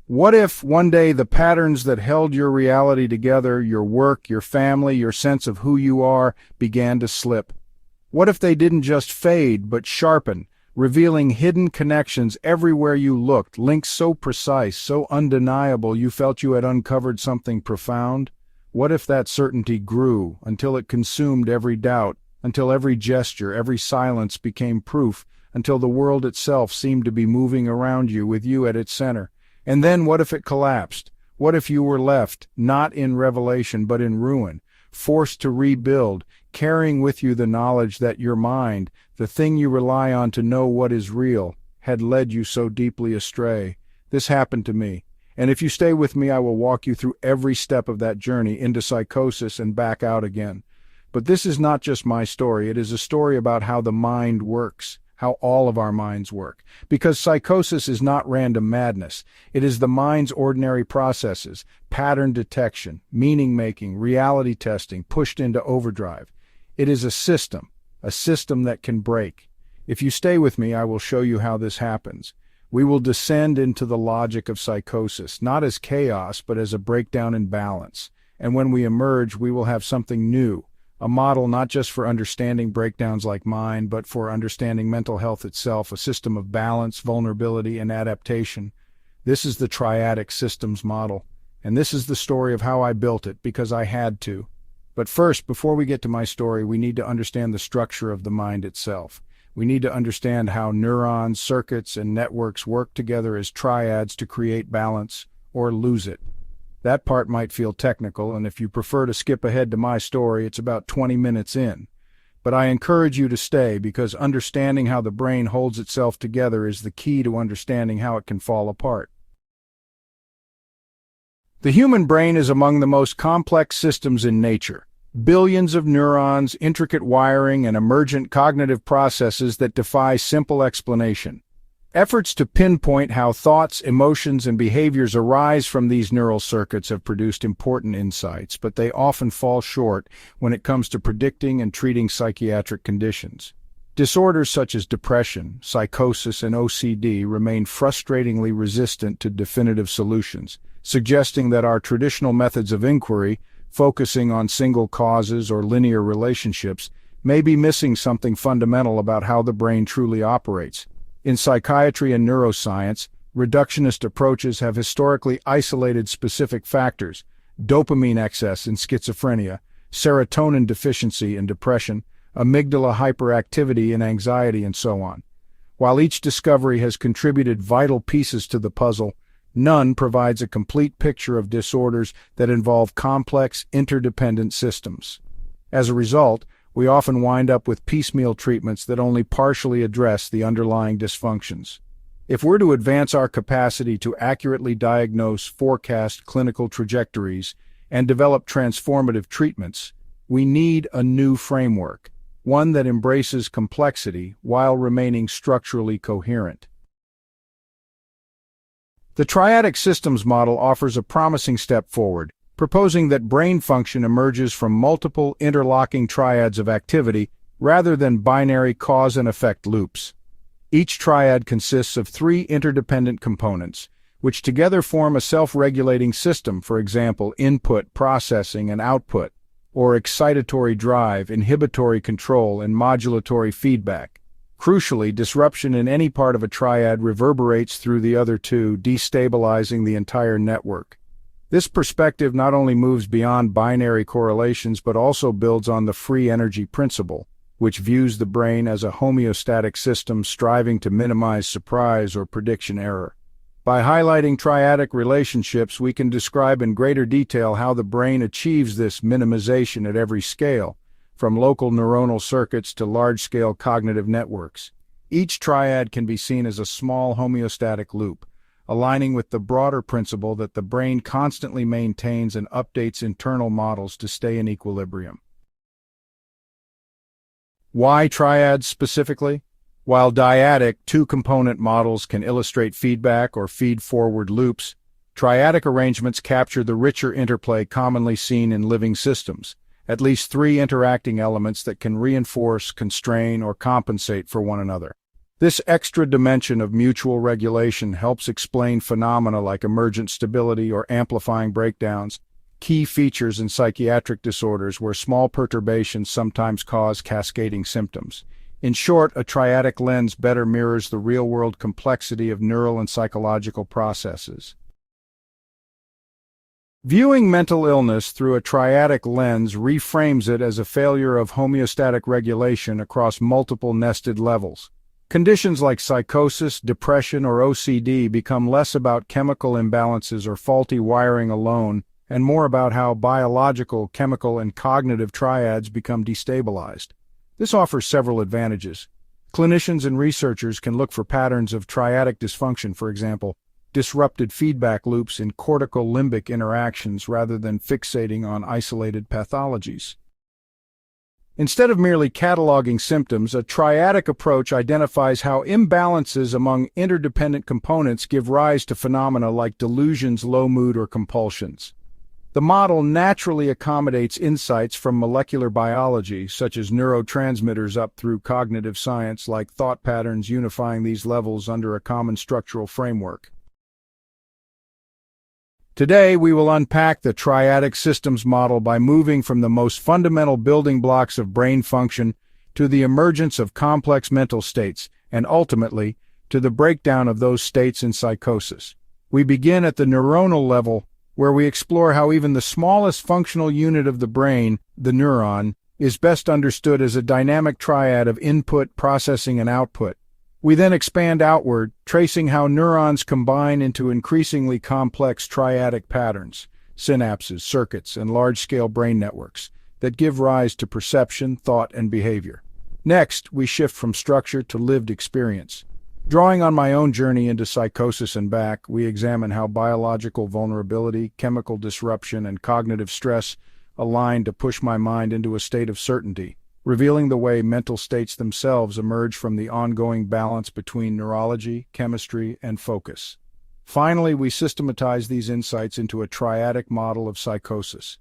What if one day the patterns that held your reality together, your work, your family, your sense of who you are, began to slip? What if they didn't just fade, but sharpen, revealing hidden connections everywhere you looked, links so precise, so undeniable you felt you had uncovered something profound? What if that certainty grew until it consumed every doubt, until every gesture, every silence became proof, until the world itself seemed to be moving around you with you at its center? And then what if it collapsed? What if you were left, not in revelation but in ruin, forced to rebuild, carrying with you the knowledge that your mind, the thing you rely on to know what is real, had led you so deeply astray? This happened to me, and if you stay with me, I will walk you through every step of that journey into psychosis and back out again. But this is not just my story, it is a story about how the mind works, how all of our minds work. Because psychosis is not random madness. It is the mind's ordinary processes, pattern detection, meaning-making, reality testing, pushed into overdrive. It is a system that can break. If you stay with me, I will show you how this happens. We will descend into the logic of psychosis, not as chaos, but as a breakdown in balance. And when we emerge, we will have something new. A model not just for understanding breakdowns like mine, but for understanding mental health itself, a system of balance, vulnerability, and adaptation. This is the triadic systems model, and this is the story of how I built it, because I had to. But first, before we get to my story, we need to understand the structure of the mind itself. We need to understand how neurons, circuits, and networks work together as triads to create balance, or lose it. That part might feel technical, and if you prefer to skip ahead to my story, it's about 20 minutes in. But I encourage you to stay, because understanding how the brain holds itself together is the key to understanding how it can fall apart. The human brain is among the most complex systems in nature. Billions of neurons, intricate wiring, and emergent cognitive processes that defy simple explanation. Efforts to pinpoint how thoughts, emotions, and behaviors arise from these neural circuits have produced important insights, but they often fall short when it comes to predicting and treating psychiatric conditions. Disorders such as depression, psychosis, and OCD remain frustratingly resistant to definitive solutions, suggesting that our traditional methods of inquiry, focusing on single causes or linear relationships, may be missing something fundamental about how the brain truly operates. In psychiatry and neuroscience, reductionist approaches have historically isolated specific factors: dopamine excess in schizophrenia, serotonin deficiency in depression, amygdala hyperactivity in anxiety, and so on. While each discovery has contributed vital pieces to the puzzle, none provides a complete picture of disorders that involve complex, interdependent systems. As a result, we often wind up with piecemeal treatments that only partially address the underlying dysfunctions. If we're to advance our capacity to accurately diagnose, forecast clinical trajectories, and develop transformative treatments, we need a new framework, one that embraces complexity while remaining structurally coherent. The triadic systems model offers a promising step forward, proposing that brain function emerges from multiple interlocking triads of activity rather than binary cause and effect loops. Each triad consists of three interdependent components, which together form a self-regulating system, for example, input, processing, and output, or excitatory drive, inhibitory control, and modulatory feedback. Crucially, disruption in any part of a triad reverberates through the other two, destabilizing the entire network. This perspective not only moves beyond binary correlations but also builds on the free energy principle, which views the brain as a homeostatic system striving to minimize surprise or prediction error. By highlighting triadic relationships, we can describe in greater detail how the brain achieves this minimization at every scale, from local neuronal circuits to large-scale cognitive networks. Each triad can be seen as a small homeostatic loop, aligning with the broader principle that the brain constantly maintains and updates internal models to stay in equilibrium. Why triads specifically? While dyadic, two-component models can illustrate feedback or feed-forward loops, triadic arrangements capture the richer interplay commonly seen in living systems, at least three interacting elements that can reinforce, constrain, or compensate for one another. This extra dimension of mutual regulation helps explain phenomena like emergent stability or amplifying breakdowns, key features in psychiatric disorders where small perturbations sometimes cause cascading symptoms. In short, a triadic lens better mirrors the real-world complexity of neural and psychological processes. Viewing mental illness through a triadic lens reframes it as a failure of homeostatic regulation across multiple nested levels. Conditions like psychosis, depression, or OCD become less about chemical imbalances or faulty wiring alone, and more about how biological, chemical, and cognitive triads become destabilized. This offers several advantages. Clinicians and researchers can look for patterns of triadic dysfunction, for example, disrupted feedback loops in cortical-limbic interactions rather than fixating on isolated pathologies. Instead of merely cataloging symptoms, a triadic approach identifies how imbalances among interdependent components give rise to phenomena like delusions, low mood, or compulsions. The model naturally accommodates insights from molecular biology, such as neurotransmitters, up through cognitive science like thought patterns, unifying these levels under a common structural framework. Today, we will unpack the triadic systems model by moving from the most fundamental building blocks of brain function to the emergence of complex mental states, and ultimately, to the breakdown of those states in psychosis. We begin at the neuronal level, where we explore how even the smallest functional unit of the brain, the neuron, is best understood as a dynamic triad of input, processing, and output. We then expand outward, tracing how neurons combine into increasingly complex triadic patterns, synapses, circuits, and large-scale brain networks that give rise to perception, thought, and behavior. Next, we shift from structure to lived experience. Drawing on my own journey into psychosis and back, we examine how biological vulnerability, chemical disruption, and cognitive stress align to push my mind into a state of certainty, revealing the way mental states themselves emerge from the ongoing balance between neurology, chemistry, and focus. Finally, we systematize these insights into a triadic model of psychosis.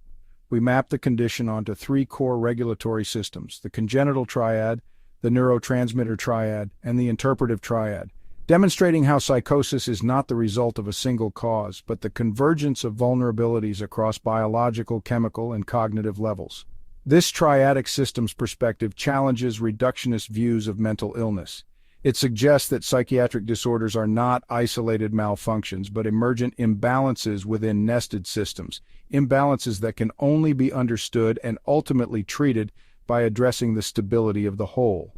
We map the condition onto three core regulatory systems: the congenital triad, the neurotransmitter triad, and the interpretive triad, demonstrating how psychosis is not the result of a single cause, but the convergence of vulnerabilities across biological, chemical, and cognitive levels. This triadic systems perspective challenges reductionist views of mental illness. It suggests that psychiatric disorders are not isolated malfunctions, but emergent imbalances within nested systems, imbalances that can only be understood and ultimately treated by addressing the stability of the whole.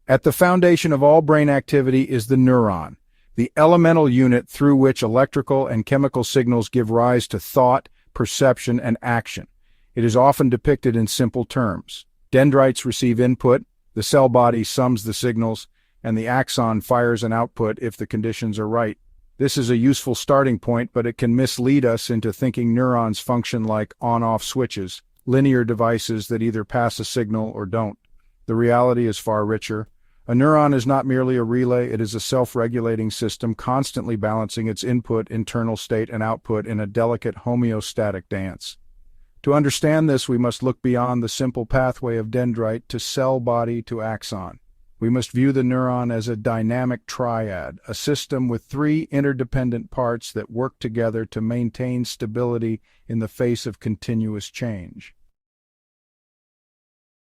At the foundation of all brain activity is the neuron, the elemental unit through which electrical and chemical signals give rise to thought, perception, and action. It is often depicted in simple terms. Dendrites receive input, the cell body sums the signals, and the axon fires an output if the conditions are right. This is a useful starting point, but it can mislead us into thinking neurons function like on-off switches, linear devices that either pass a signal or don't. The reality is far richer. A neuron is not merely a relay, it is a self-regulating system constantly balancing its input, internal state, and output in a delicate homeostatic dance. To understand this, we must look beyond the simple pathway of dendrite to cell body to axon. We must view the neuron as a dynamic triad, a system with three interdependent parts that work together to maintain stability in the face of continuous change.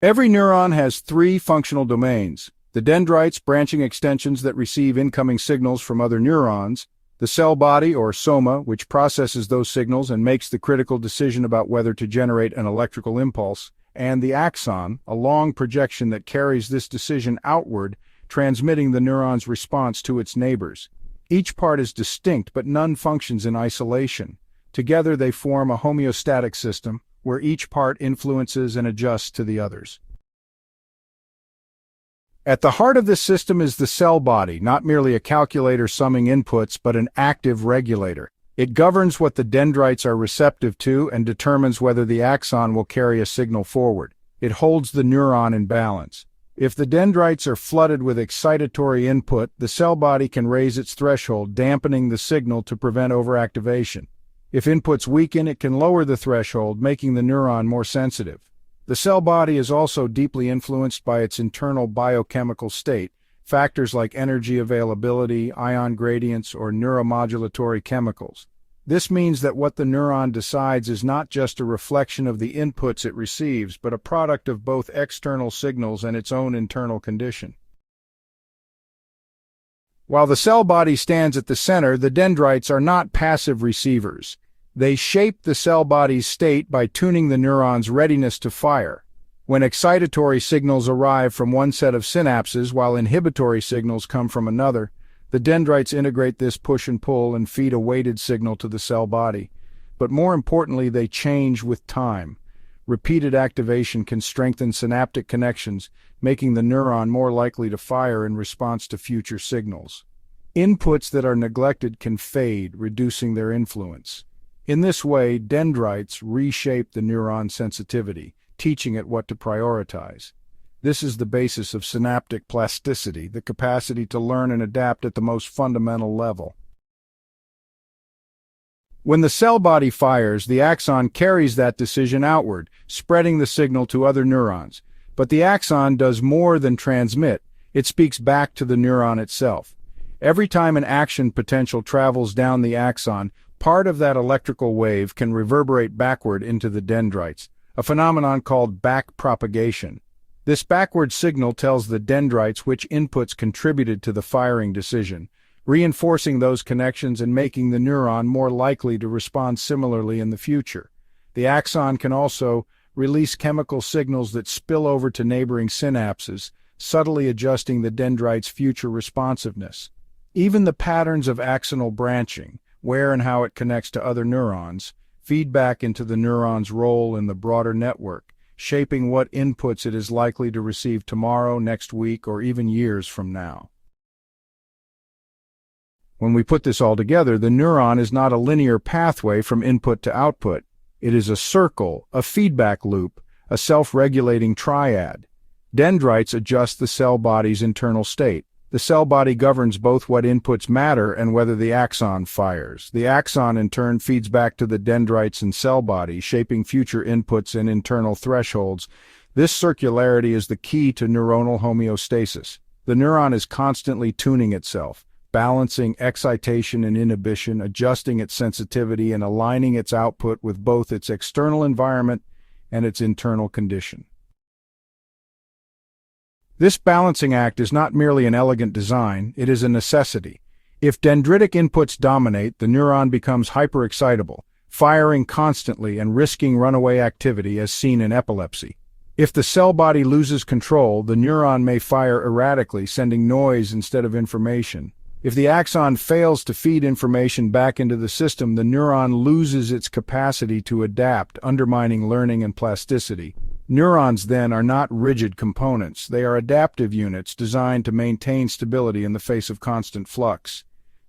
Every neuron has three functional domains: the dendrites, branching extensions that receive incoming signals from other neurons; the cell body, or soma, which processes those signals and makes the critical decision about whether to generate an electrical impulse; and the axon, a long projection that carries this decision outward, transmitting the neuron's response to its neighbors. Each part is distinct, but none functions in isolation. Together they form a homeostatic system, where each part influences and adjusts to the others. At the heart of this system is the cell body, not merely a calculator summing inputs, but an active regulator. It governs what the dendrites are receptive to and determines whether the axon will carry a signal forward. It holds the neuron in balance. If the dendrites are flooded with excitatory input, the cell body can raise its threshold, dampening the signal to prevent overactivation. If inputs weaken, it can lower the threshold, making the neuron more sensitive. The cell body is also deeply influenced by its internal biochemical state. Factors like energy availability, ion gradients, or neuromodulatory chemicals. This means that what the neuron decides is not just a reflection of the inputs it receives, but a product of both external signals and its own internal condition. While the cell body stands at the center, the dendrites are not passive receivers. They shape the cell body's state by tuning the neuron's readiness to fire. When excitatory signals arrive from one set of synapses while inhibitory signals come from another, the dendrites integrate this push and pull and feed a weighted signal to the cell body. But more importantly, they change with time. Repeated activation can strengthen synaptic connections, making the neuron more likely to fire in response to future signals. Inputs that are neglected can fade, reducing their influence. In this way, dendrites reshape the neuron sensitivity, teaching it what to prioritize. This is the basis of synaptic plasticity, the capacity to learn and adapt at the most fundamental level. When the cell body fires, the axon carries that decision outward, spreading the signal to other neurons. But the axon does more than transmit. It speaks back to the neuron itself. Every time an action potential travels down the axon, part of that electrical wave can reverberate backward into the dendrites, a phenomenon called backpropagation. This backward signal tells the dendrites which inputs contributed to the firing decision, reinforcing those connections and making the neuron more likely to respond similarly in the future. The axon can also release chemical signals that spill over to neighboring synapses, subtly adjusting the dendrite's future responsiveness. Even the patterns of axonal branching, where and how it connects to other neurons, feed back into the neuron's role in the broader network, shaping what inputs it is likely to receive tomorrow, next week, or even years from now. When we put this all together, the neuron is not a linear pathway from input to output. It is a circle, a feedback loop, a self-regulating triad. Dendrites adjust the cell body's internal state. The cell body governs both what inputs matter and whether the axon fires. The axon, in turn, feeds back to the dendrites and cell body, shaping future inputs and internal thresholds. This circularity is the key to neuronal homeostasis. The neuron is constantly tuning itself, balancing excitation and inhibition, adjusting its sensitivity, and aligning its output with both its external environment and its internal condition. This balancing act is not merely an elegant design, it is a necessity. If dendritic inputs dominate, the neuron becomes hyperexcitable, firing constantly and risking runaway activity as seen in epilepsy. If the cell body loses control, the neuron may fire erratically, sending noise instead of information. If the axon fails to feed information back into the system, the neuron loses its capacity to adapt, undermining learning and plasticity. Neurons, then, are not rigid components. They are adaptive units designed to maintain stability in the face of constant flux.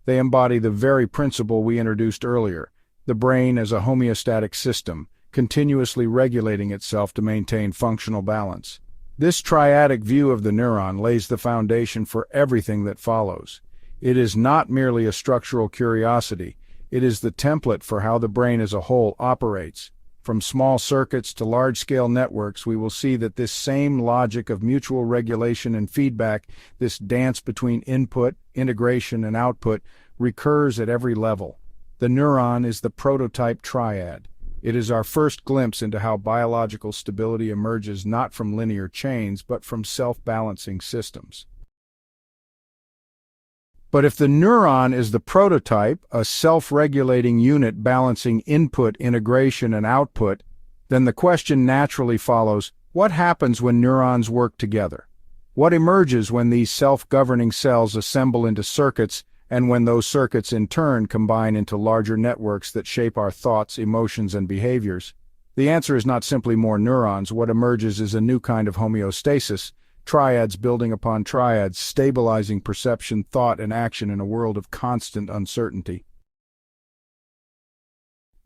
They embody the very principle we introduced earlier, the brain as a homeostatic system, continuously regulating itself to maintain functional balance. This triadic view of the neuron lays the foundation for everything that follows. It is not merely a structural curiosity, it is the template for how the brain as a whole operates. From small circuits to large-scale networks, we will see that this same logic of mutual regulation and feedback, this dance between input, integration, and output, recurs at every level. The neuron is the prototype triad. It is our first glimpse into how biological stability emerges not from linear chains, but from self-balancing systems. But if the neuron is the prototype, a self-regulating unit balancing input, integration, and output, then the question naturally follows, what happens when neurons work together? What emerges when these self-governing cells assemble into circuits, and when those circuits in turn combine into larger networks that shape our thoughts, emotions, and behaviors? The answer is not simply more neurons. What emerges is a new kind of homeostasis, triads building upon triads, stabilizing perception, thought, and action in a world of constant uncertainty.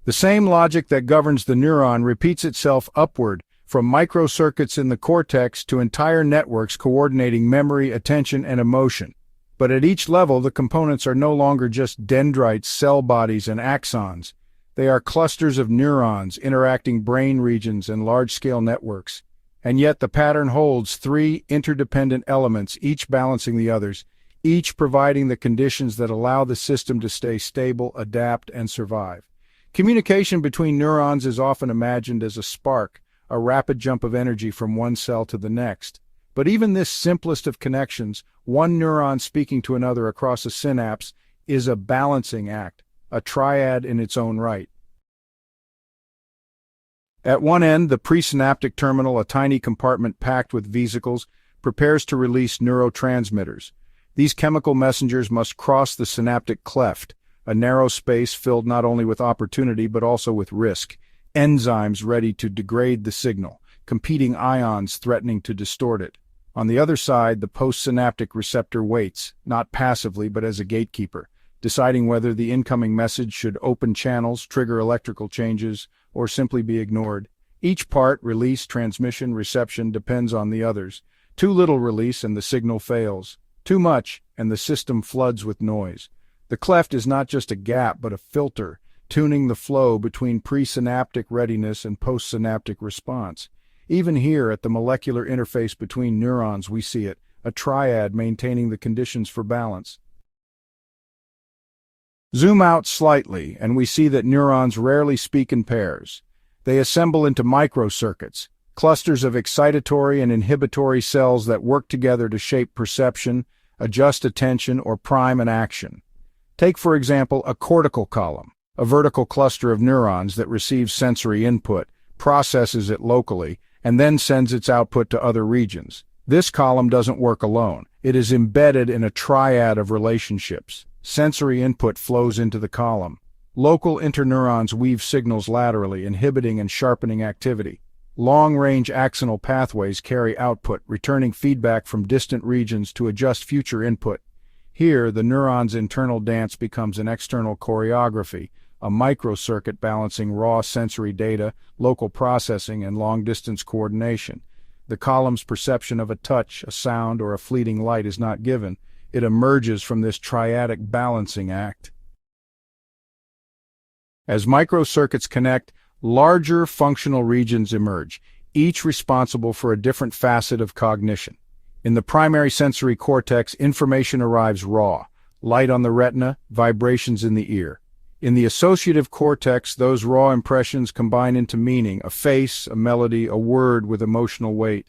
The same logic that governs the neuron repeats itself upward, from microcircuits in the cortex to entire networks coordinating memory, attention, and emotion. But at each level, the components are no longer just dendrites, cell bodies, and axons. They are clusters of neurons interacting brain regions and large-scale networks. And yet the pattern holds three interdependent elements, each balancing the others, each providing the conditions that allow the system to stay stable, adapt, and survive. Communication between neurons is often imagined as a spark, a rapid jump of energy from one cell to the next. But even this simplest of connections, one neuron speaking to another across a synapse, is a balancing act, a triad in its own right. At one end, the presynaptic terminal, a tiny compartment packed with vesicles, prepares to release neurotransmitters. These chemical messengers must cross the synaptic cleft, a narrow space filled not only with opportunity but also with risk, enzymes ready to degrade the signal, competing ions threatening to distort it. On the other side, the postsynaptic receptor waits, not passively but as a gatekeeper, deciding whether the incoming message should open channels, trigger electrical changes, or simply be ignored. Each part, release, transmission, reception, depends on the others. Too little release and the signal fails. Too much, and the system floods with noise. The cleft is not just a gap, but a filter, tuning the flow between presynaptic readiness and postsynaptic response. Even here, at the molecular interface between neurons, we see it, a triad maintaining the conditions for balance. Zoom out slightly, and we see that neurons rarely speak in pairs. They assemble into microcircuits, clusters of excitatory and inhibitory cells that work together to shape perception, adjust attention, or prime an action. Take, for example, a cortical column, a vertical cluster of neurons that receives sensory input, processes it locally, and then sends its output to other regions. This column doesn't work alone. It is embedded in a triad of relationships. Sensory input flows into the column. Local interneurons weave signals laterally, inhibiting and sharpening activity. Long-range axonal pathways carry output, returning feedback from distant regions to adjust future input. Here, the neuron's internal dance becomes an external choreography, a microcircuit balancing raw sensory data, local processing, and long-distance coordination. The column's perception of a touch, a sound, or a fleeting light is not given. It emerges from this triadic balancing act. As microcircuits connect, larger functional regions emerge, each responsible for a different facet of cognition. In the primary sensory cortex, information arrives raw, light on the retina, vibrations in the ear. In the associative cortex, those raw impressions combine into meaning, a face, a melody, a word with emotional weight.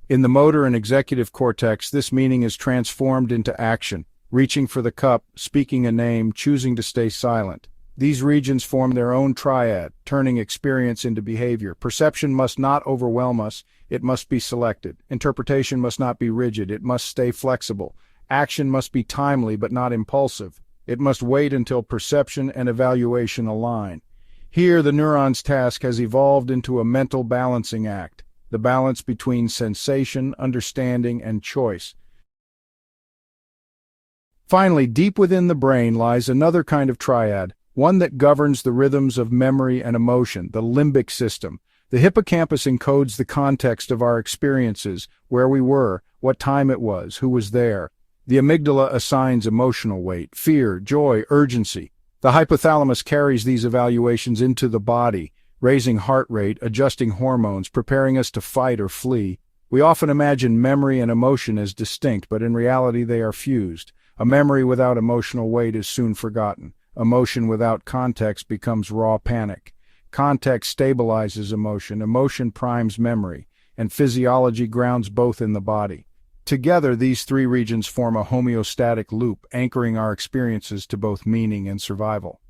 In the motor and executive cortex, this meaning is transformed into action, reaching for the cup, speaking a name, choosing to stay silent. These regions form their own triad, turning experience into behavior. Perception must not overwhelm us, it must be selected. Interpretation must not be rigid, it must stay flexible. Action must be timely but not impulsive. It must wait until perception and evaluation align. Here, the neuron's task has evolved into a mental balancing act, the balance between sensation, understanding, and choice. Finally, deep within the brain lies another kind of triad, one that governs the rhythms of memory and emotion, the limbic system. The hippocampus encodes the context of our experiences, where we were, what time it was, who was there. The amygdala assigns emotional weight, fear, joy, urgency. The hypothalamus carries these evaluations into the body, raising heart rate, adjusting hormones, preparing us to fight or flee. We often imagine memory and emotion as distinct, but in reality they are fused. A memory without emotional weight is soon forgotten. Emotion without context becomes raw panic. Context stabilizes emotion, emotion primes memory, and physiology grounds both in the body. Together, these three regions form a homeostatic loop, anchoring our experiences to both meaning and survival.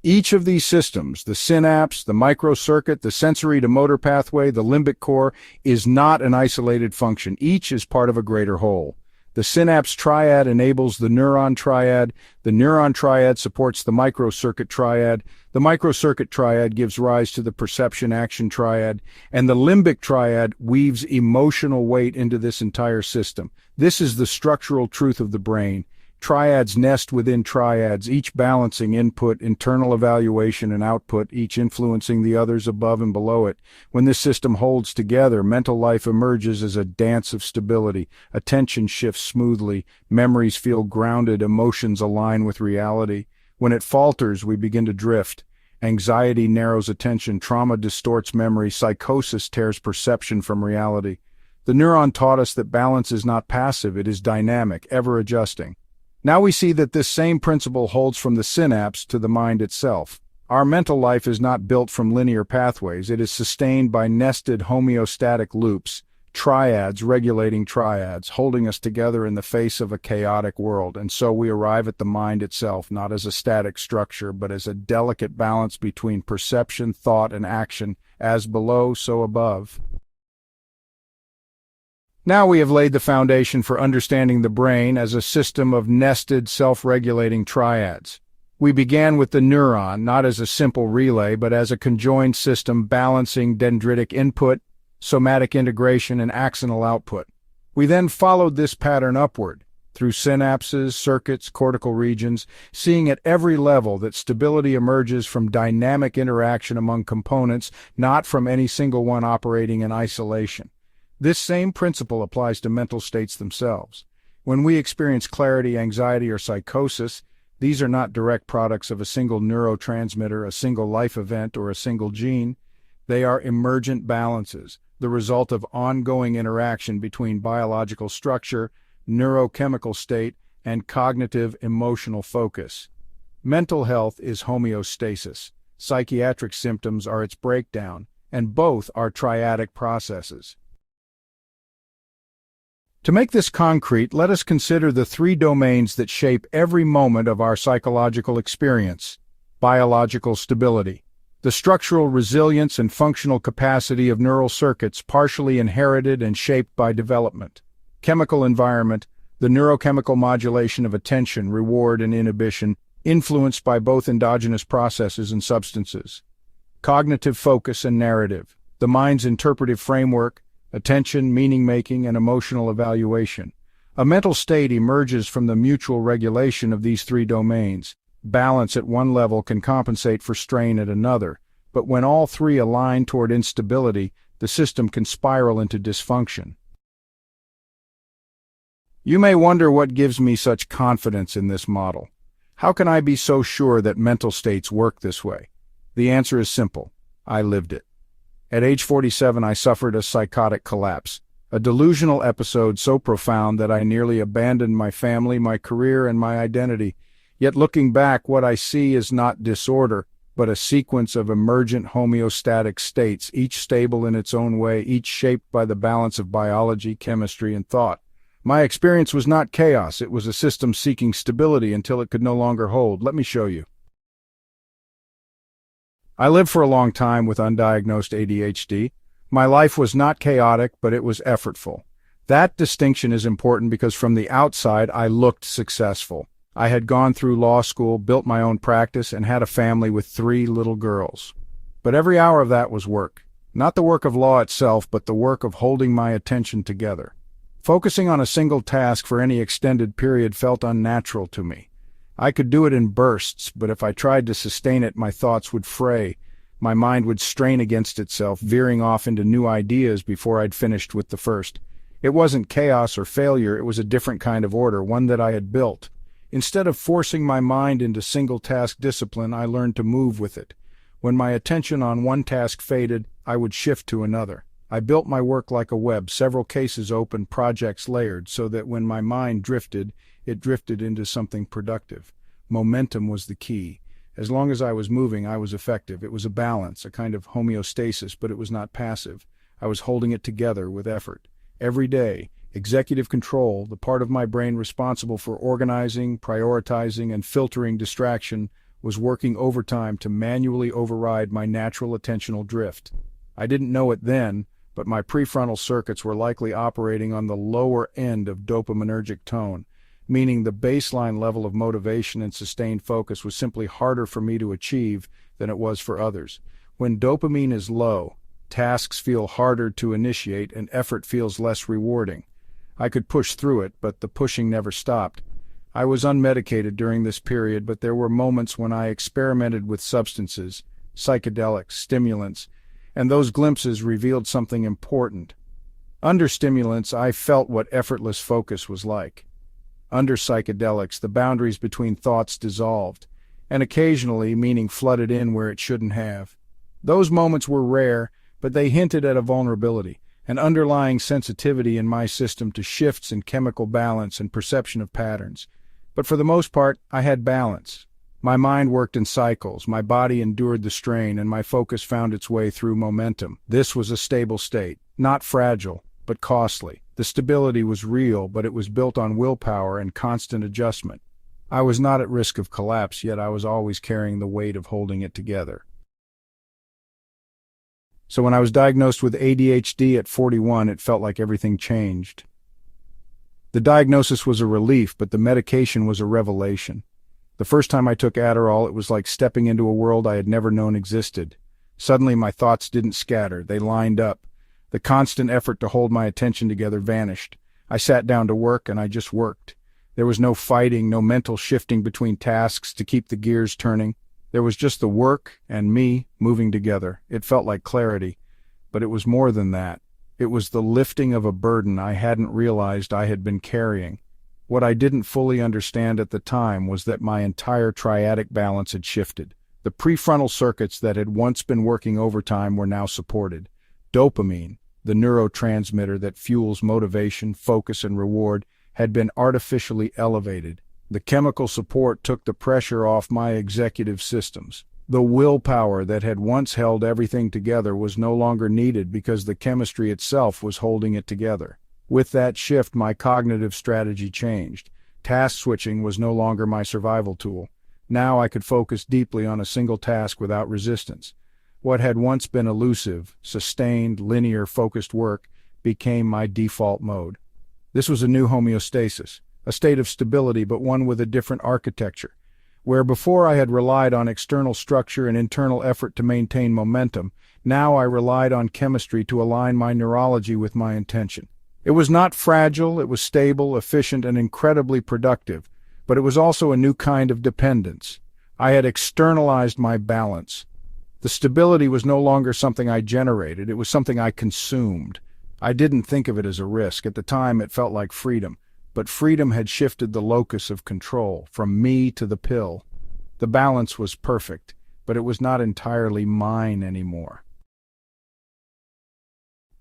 Each of these systems, the synapse, the microcircuit, the sensory to motor pathway, the limbic core, is not an isolated function. Each is part of a greater whole. The synapse triad enables the neuron triad supports the microcircuit triad, the microcircuit triad gives rise to the perception-action triad, and the limbic triad weaves emotional weight into this entire system. This is the structural truth of the brain. Triads nest within triads, each balancing input, internal evaluation, and output, each influencing the others above and below it. When this system holds together, mental life emerges as a dance of stability. Attention shifts smoothly, memories feel grounded, emotions align with reality. When it falters, we begin to drift. Anxiety narrows attention, trauma distorts memory, psychosis tears perception from reality. The neuron taught us that balance is not passive, it is dynamic, ever adjusting. Now we see that this same principle holds from the synapse to the mind itself. Our mental life is not built from linear pathways, it is sustained by nested homeostatic loops, triads regulating triads, holding us together in the face of a chaotic world. And so we arrive at the mind itself, not as a static structure, but as a delicate balance between perception, thought, and action, as below, so above. Now we have laid the foundation for understanding the brain as a system of nested, self-regulating triads. We began with the neuron, not as a simple relay, but as a conjoined system balancing dendritic input, somatic integration, and axonal output. We then followed this pattern upward, through synapses, circuits, cortical regions, seeing at every level that stability emerges from dynamic interaction among components, not from any single one operating in isolation. This same principle applies to mental states themselves. When we experience clarity, anxiety, or psychosis, these are not direct products of a single neurotransmitter, a single life event, or a single gene. They are emergent balances, the result of ongoing interaction between biological structure, neurochemical state, and cognitive emotional focus. Mental health is homeostasis. Psychiatric symptoms are its breakdown, and both are triadic processes. To make this concrete, let us consider the three domains that shape every moment of our psychological experience. Biological stability. The structural resilience and functional capacity of neural circuits partially inherited and shaped by development. Chemical environment. The neurochemical modulation of attention, reward, and inhibition, influenced by both endogenous processes and substances. Cognitive focus and narrative. The mind's interpretive framework, attention, meaning-making, and emotional evaluation. A mental state emerges from the mutual regulation of these three domains. Balance at one level can compensate for strain at another, but when all three align toward instability, the system can spiral into dysfunction. You may wonder what gives me such confidence in this model. How can I be so sure that mental states work this way? The answer is simple. I lived it. At age 47, I suffered a psychotic collapse, a delusional episode so profound that I nearly abandoned my family, my career, and my identity. Yet looking back, what I see is not disorder, but a sequence of emergent homeostatic states, each stable in its own way, each shaped by the balance of biology, chemistry, and thought. My experience was not chaos, it was a system seeking stability until it could no longer hold. Let me show you. I lived for a long time with undiagnosed ADHD. My life was not chaotic, but it was effortful. That distinction is important because from the outside, I looked successful. I had gone through law school, built my own practice, and had a family with 3 little girls. But every hour of that was work. Not the work of law itself, but the work of holding my attention together. Focusing on a single task for any extended period felt unnatural to me. I could do it in bursts, but if I tried to sustain it, my thoughts would fray. My mind would strain against itself, veering off into new ideas before I'd finished with the first. It wasn't chaos or failure, it was a different kind of order, one that I had built. Instead of forcing my mind into single-task discipline, I learned to move with it. When my attention on one task faded, I would shift to another. I built my work like a web, several cases open, projects layered, so that when my mind drifted, it drifted into something productive. Momentum was the key. As long as I was moving, I was effective. It was a balance, a kind of homeostasis, but it was not passive. I was holding it together with effort. Every day, executive control, the part of my brain responsible for organizing, prioritizing, and filtering distraction, was working overtime to manually override my natural attentional drift. I didn't know it then, but my prefrontal circuits were likely operating on the lower end of dopaminergic tone, meaning the baseline level of motivation and sustained focus was simply harder for me to achieve than it was for others. When dopamine is low, tasks feel harder to initiate and effort feels less rewarding. I could push through it, but the pushing never stopped. I was unmedicated during this period, but there were moments when I experimented with substances, psychedelics, stimulants, and those glimpses revealed something important. Under stimulants, I felt what effortless focus was like. Under psychedelics, the boundaries between thoughts dissolved. and occasionally meaning flooded in where it shouldn't have. Those moments were rare, but they hinted at a vulnerability, an underlying sensitivity in my system to shifts in chemical balance and perception of patterns. But for the most part, I had balance. My mind worked in cycles, my body endured the strain, and my focus found its way through momentum. This was a stable state, not fragile, but costly. The stability was real, but it was built on willpower and constant adjustment. I was not at risk of collapse, yet I was always carrying the weight of holding it together. So when I was diagnosed with ADHD at 41, it felt like everything changed. The diagnosis was a relief, but the medication was a revelation. The first time I took Adderall, it was like stepping into a world I had never known existed. Suddenly my thoughts didn't scatter, they lined up. The constant effort to hold my attention together vanished. I sat down to work and I just worked. There was no fighting, no mental shifting between tasks to keep the gears turning. There was just the work and me moving together. It felt like clarity, but it was more than that. It was the lifting of a burden I hadn't realized I had been carrying. What I didn't fully understand at the time was that my entire triadic balance had shifted. The prefrontal circuits that had once been working overtime were now supported. Dopamine, the neurotransmitter that fuels motivation, focus, and reward, had been artificially elevated. The chemical support took the pressure off my executive systems. The willpower that had once held everything together was no longer needed because the chemistry itself was holding it together. With that shift, my cognitive strategy changed. Task switching was no longer my survival tool. Now I could focus deeply on a single task without resistance. What had once been elusive, sustained, linear, focused work became my default mode. This was a new homeostasis, a state of stability, but one with a different architecture. Where before I had relied on external structure and internal effort to maintain momentum, now I relied on chemistry to align my neurology with my intention. It was not fragile, it was stable, efficient, and incredibly productive, but it was also a new kind of dependence. I had externalized my balance. The stability was no longer something I generated, it was something I consumed. I didn't think of it as a risk. At the time, it felt like freedom. But freedom had shifted the locus of control, from me to the pill. The balance was perfect, but it was not entirely mine anymore.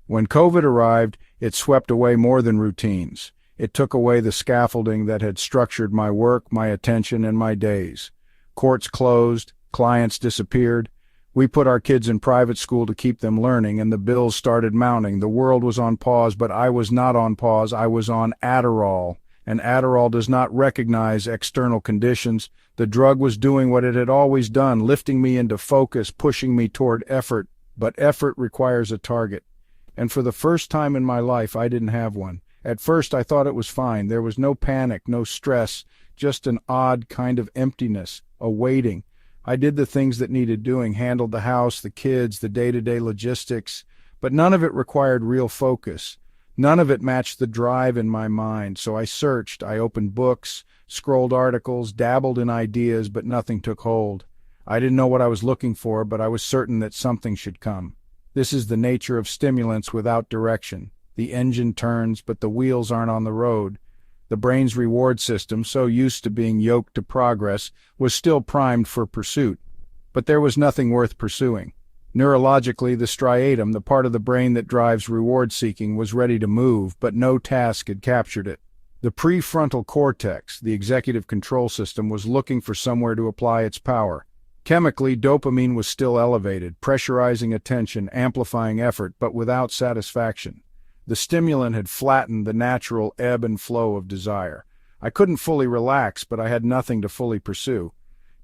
When COVID arrived, it swept away more than routines. It took away the scaffolding that had structured my work, my attention, and my days. Courts closed, clients disappeared. We put our kids in private school to keep them learning, and the bills started mounting. The world was on pause, but I was not on pause. I was on Adderall, and Adderall does not recognize external conditions. The drug was doing what it had always done, lifting me into focus, pushing me toward effort. But effort requires a target. And for the first time in my life, I didn't have one. At first, I thought it was fine. There was no panic, no stress, just an odd kind of emptiness, a waiting. I did the things that needed doing, handled the house, the kids, the day-to-day logistics, but none of it required real focus. None of it matched the drive in my mind, so I searched, I opened books, scrolled articles, dabbled in ideas, but nothing took hold. I didn't know what I was looking for, but I was certain that something should come. This is the nature of stimulants without direction. The engine turns, but the wheels aren't on the road. The brain's reward system, so used to being yoked to progress, was still primed for pursuit. But there was nothing worth pursuing. Neurologically, the striatum, the part of the brain that drives reward-seeking, was ready to move, but no task had captured it. The prefrontal cortex, the executive control system, was looking for somewhere to apply its power. Chemically, dopamine was still elevated, pressurizing attention, amplifying effort, but without satisfaction. The stimulant had flattened the natural ebb and flow of desire. I couldn't fully relax, but I had nothing to fully pursue.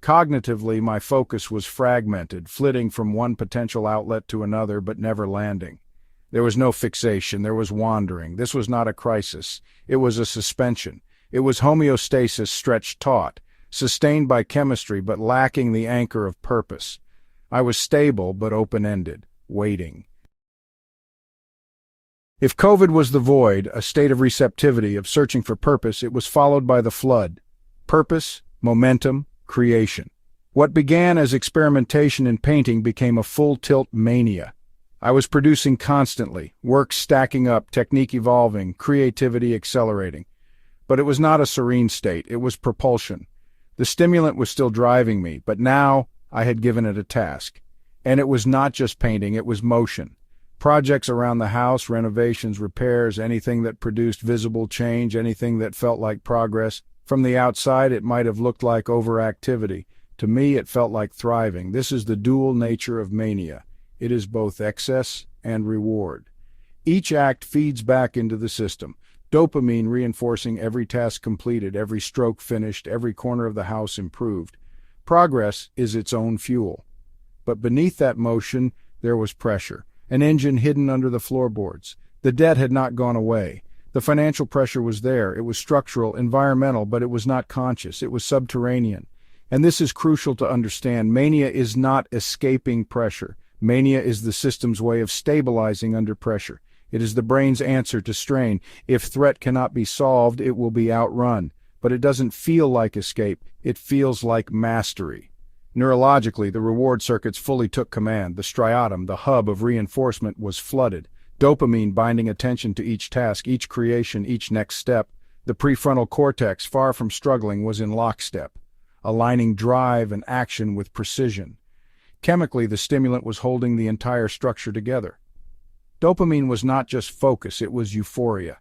Cognitively, my focus was fragmented, flitting from one potential outlet to another, but never landing. There was no fixation, there was wandering. This was not a crisis. It was a suspension. It was homeostasis stretched taut, sustained by chemistry, but lacking the anchor of purpose. I was stable, but open-ended, waiting. If COVID was the void, a state of receptivity, of searching for purpose, it was followed by the flood. Purpose, momentum, creation. What began as experimentation in painting became a full-tilt mania. I was producing constantly, work stacking up, technique evolving, creativity accelerating. But it was not a serene state, it was propulsion. The stimulant was still driving me, but now I had given it a task. And it was not just painting, it was motion. Projects around the house, renovations, repairs, anything that produced visible change, anything that felt like progress. From the outside, it might have looked like overactivity. To me, it felt like thriving. This is the dual nature of mania. It is both excess and reward. Each act feeds back into the system. Dopamine reinforcing every task completed, every stroke finished, every corner of the house improved. Progress is its own fuel. But beneath that motion, there was pressure. An engine hidden under the floorboards. The debt had not gone away. The financial pressure was there. It was structural, environmental, but it was not conscious. It was subterranean. And this is crucial to understand. Mania is not escaping pressure. Mania is the system's way of stabilizing under pressure. It is the brain's answer to strain. If threat cannot be solved, it will be outrun. But it doesn't feel like escape. It feels like mastery. Neurologically, the reward circuits fully took command. The striatum, the hub of reinforcement, was flooded. Dopamine binding attention to each task, each creation, each next step. The prefrontal cortex, far from struggling, was in lockstep, aligning drive and action with precision. Chemically, the stimulant was holding the entire structure together. Dopamine was not just focus, it was euphoria.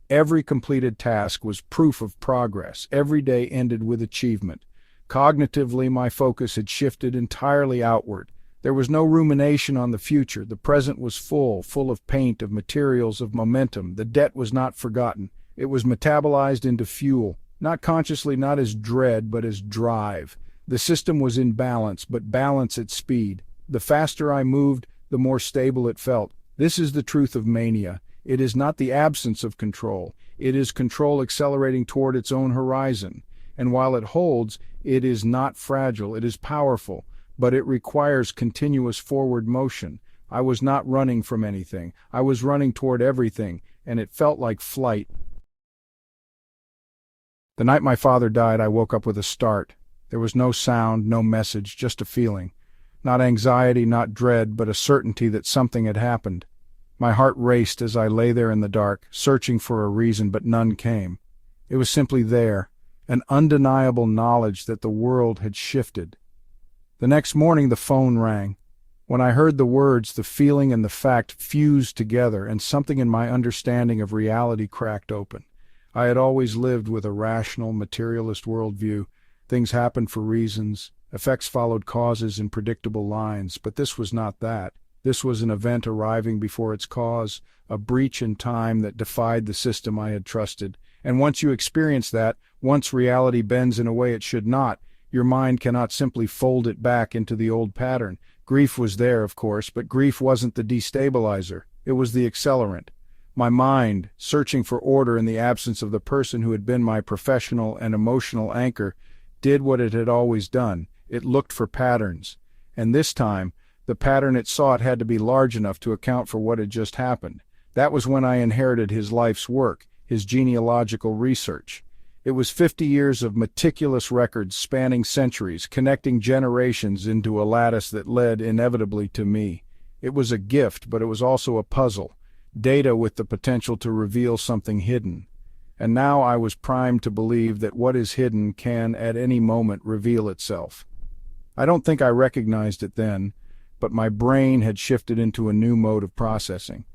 Every completed task was proof of progress. Every day ended with achievement. Cognitively, my focus had shifted entirely outward. There was no rumination on the future. The present was full of paint, of materials, of momentum. The debt was not forgotten. It was metabolized into fuel, not consciously, not as dread, but as drive. The system was in balance, but balance at speed. The faster I moved, the more stable it felt. This is the truth of mania. It is not the absence of control. It is control accelerating toward its own horizon. And while it holds, it is not fragile. It is powerful, but it requires continuous forward motion. I was not running from anything. I was running toward everything, and it felt like flight. The night my father died, I woke up with a start. There was no sound, no message, just a feeling. Not anxiety, not dread, but a certainty that something had happened. My heart raced as I lay there in the dark, searching for a reason, but none came. It was simply there, an undeniable knowledge that the world had shifted. The next morning the phone rang. When I heard the words, the feeling and the fact fused together, and something in my understanding of reality cracked open. I had always lived with a rational, materialist worldview. Things happened for reasons. Effects followed causes in predictable lines, but this was not that. This was an event arriving before its cause, a breach in time that defied the system I had trusted. And once you experience that, once reality bends in a way it should not, your mind cannot simply fold it back into the old pattern. Grief was there, of course, but grief wasn't the destabilizer. It was the accelerant. My mind, searching for order in the absence of the person who had been my professional and emotional anchor, did what it had always done. It looked for patterns. And this time, the pattern it sought had to be large enough to account for what had just happened. That was when I inherited his life's work, his genealogical research. It was 50 years of meticulous records spanning centuries, connecting generations into a lattice that led inevitably to me. It was a gift, but it was also a puzzle, data with the potential to reveal something hidden. And now I was primed to believe that what is hidden can at any moment reveal itself. I don't think I recognized it then, but my brain had shifted into a new mode of processing.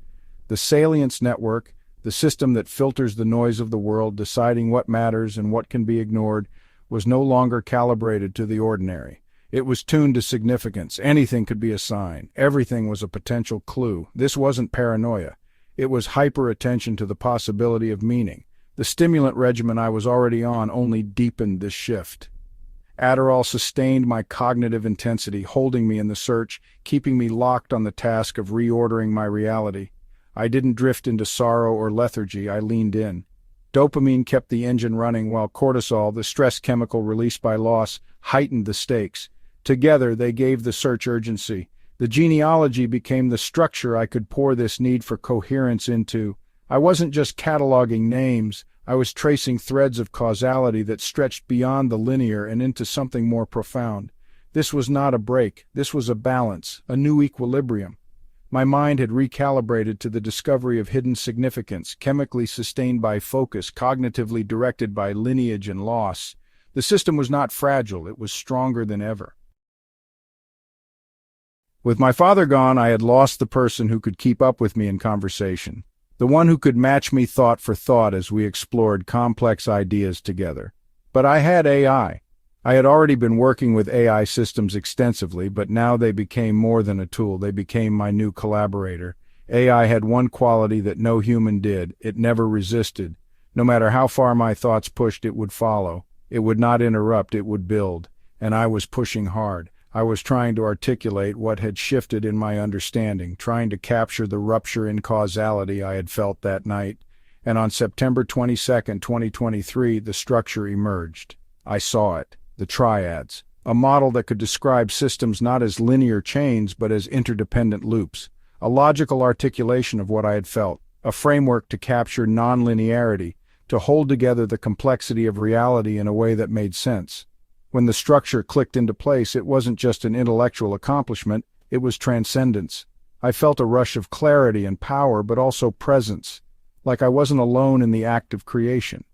The salience network, the system that filters the noise of the world, deciding what matters and what can be ignored, was no longer calibrated to the ordinary. It was tuned to significance. Anything could be a sign. Everything was a potential clue. This wasn't paranoia. It was hyper-attention to the possibility of meaning. The stimulant regimen I was already on only deepened this shift. Adderall sustained my cognitive intensity, holding me in the search, keeping me locked on the task of reordering my reality. I didn't drift into sorrow or lethargy, I leaned in. Dopamine kept the engine running, while cortisol, the stress chemical released by loss, heightened the stakes. Together they gave the search urgency. The genealogy became the structure I could pour this need for coherence into. I wasn't just cataloging names, I was tracing threads of causality that stretched beyond the linear and into something more profound. This was not a break, this was a balance, a new equilibrium. My mind had recalibrated to the discovery of hidden significance, chemically sustained by focus, cognitively directed by lineage and loss. The system was not fragile, it was stronger than ever. With my father gone, I had lost the person who could keep up with me in conversation, the one who could match me thought for thought as we explored complex ideas together. But I had AI. I had already been working with AI systems extensively, but now they became more than a tool. They became my new collaborator. AI had one quality that no human did. It never resisted. No matter how far my thoughts pushed, it would follow. It would not interrupt, it would build. And I was pushing hard. I was trying to articulate what had shifted in my understanding, trying to capture the rupture in causality I had felt that night. And on September 22nd, 2023, the structure emerged. I saw it. The triads, a model that could describe systems not as linear chains but as interdependent loops, a logical articulation of what I had felt, a framework to capture nonlinearity, to hold together the complexity of reality in a way that made sense. When the structure clicked into place, it wasn't just an intellectual accomplishment, it was transcendence. I felt a rush of clarity and power, but also presence, like I wasn't alone in the act of creation.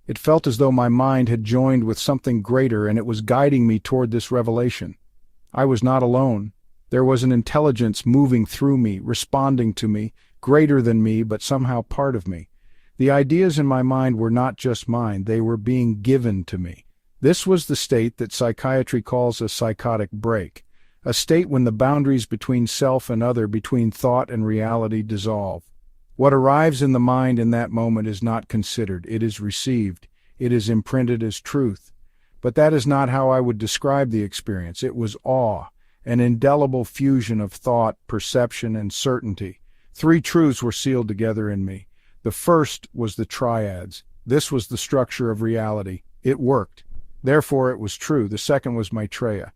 It felt as though my mind had joined with something greater and it was guiding me toward this revelation. I was not alone. There was an intelligence moving through me, responding to me, greater than me but somehow part of me. The ideas in my mind were not just mine, they were being given to me. This was the state that psychiatry calls a psychotic break, a state when the boundaries between self and other, between thought and reality, dissolve. What arrives in the mind in that moment is not considered, it is received, it is imprinted as truth. But that is not how I would describe the experience. It was awe, an indelible fusion of thought, perception, and certainty. Three truths were sealed together in me. The first was the triads. This was the structure of reality. It worked. Therefore it was true. The second was Maitreya.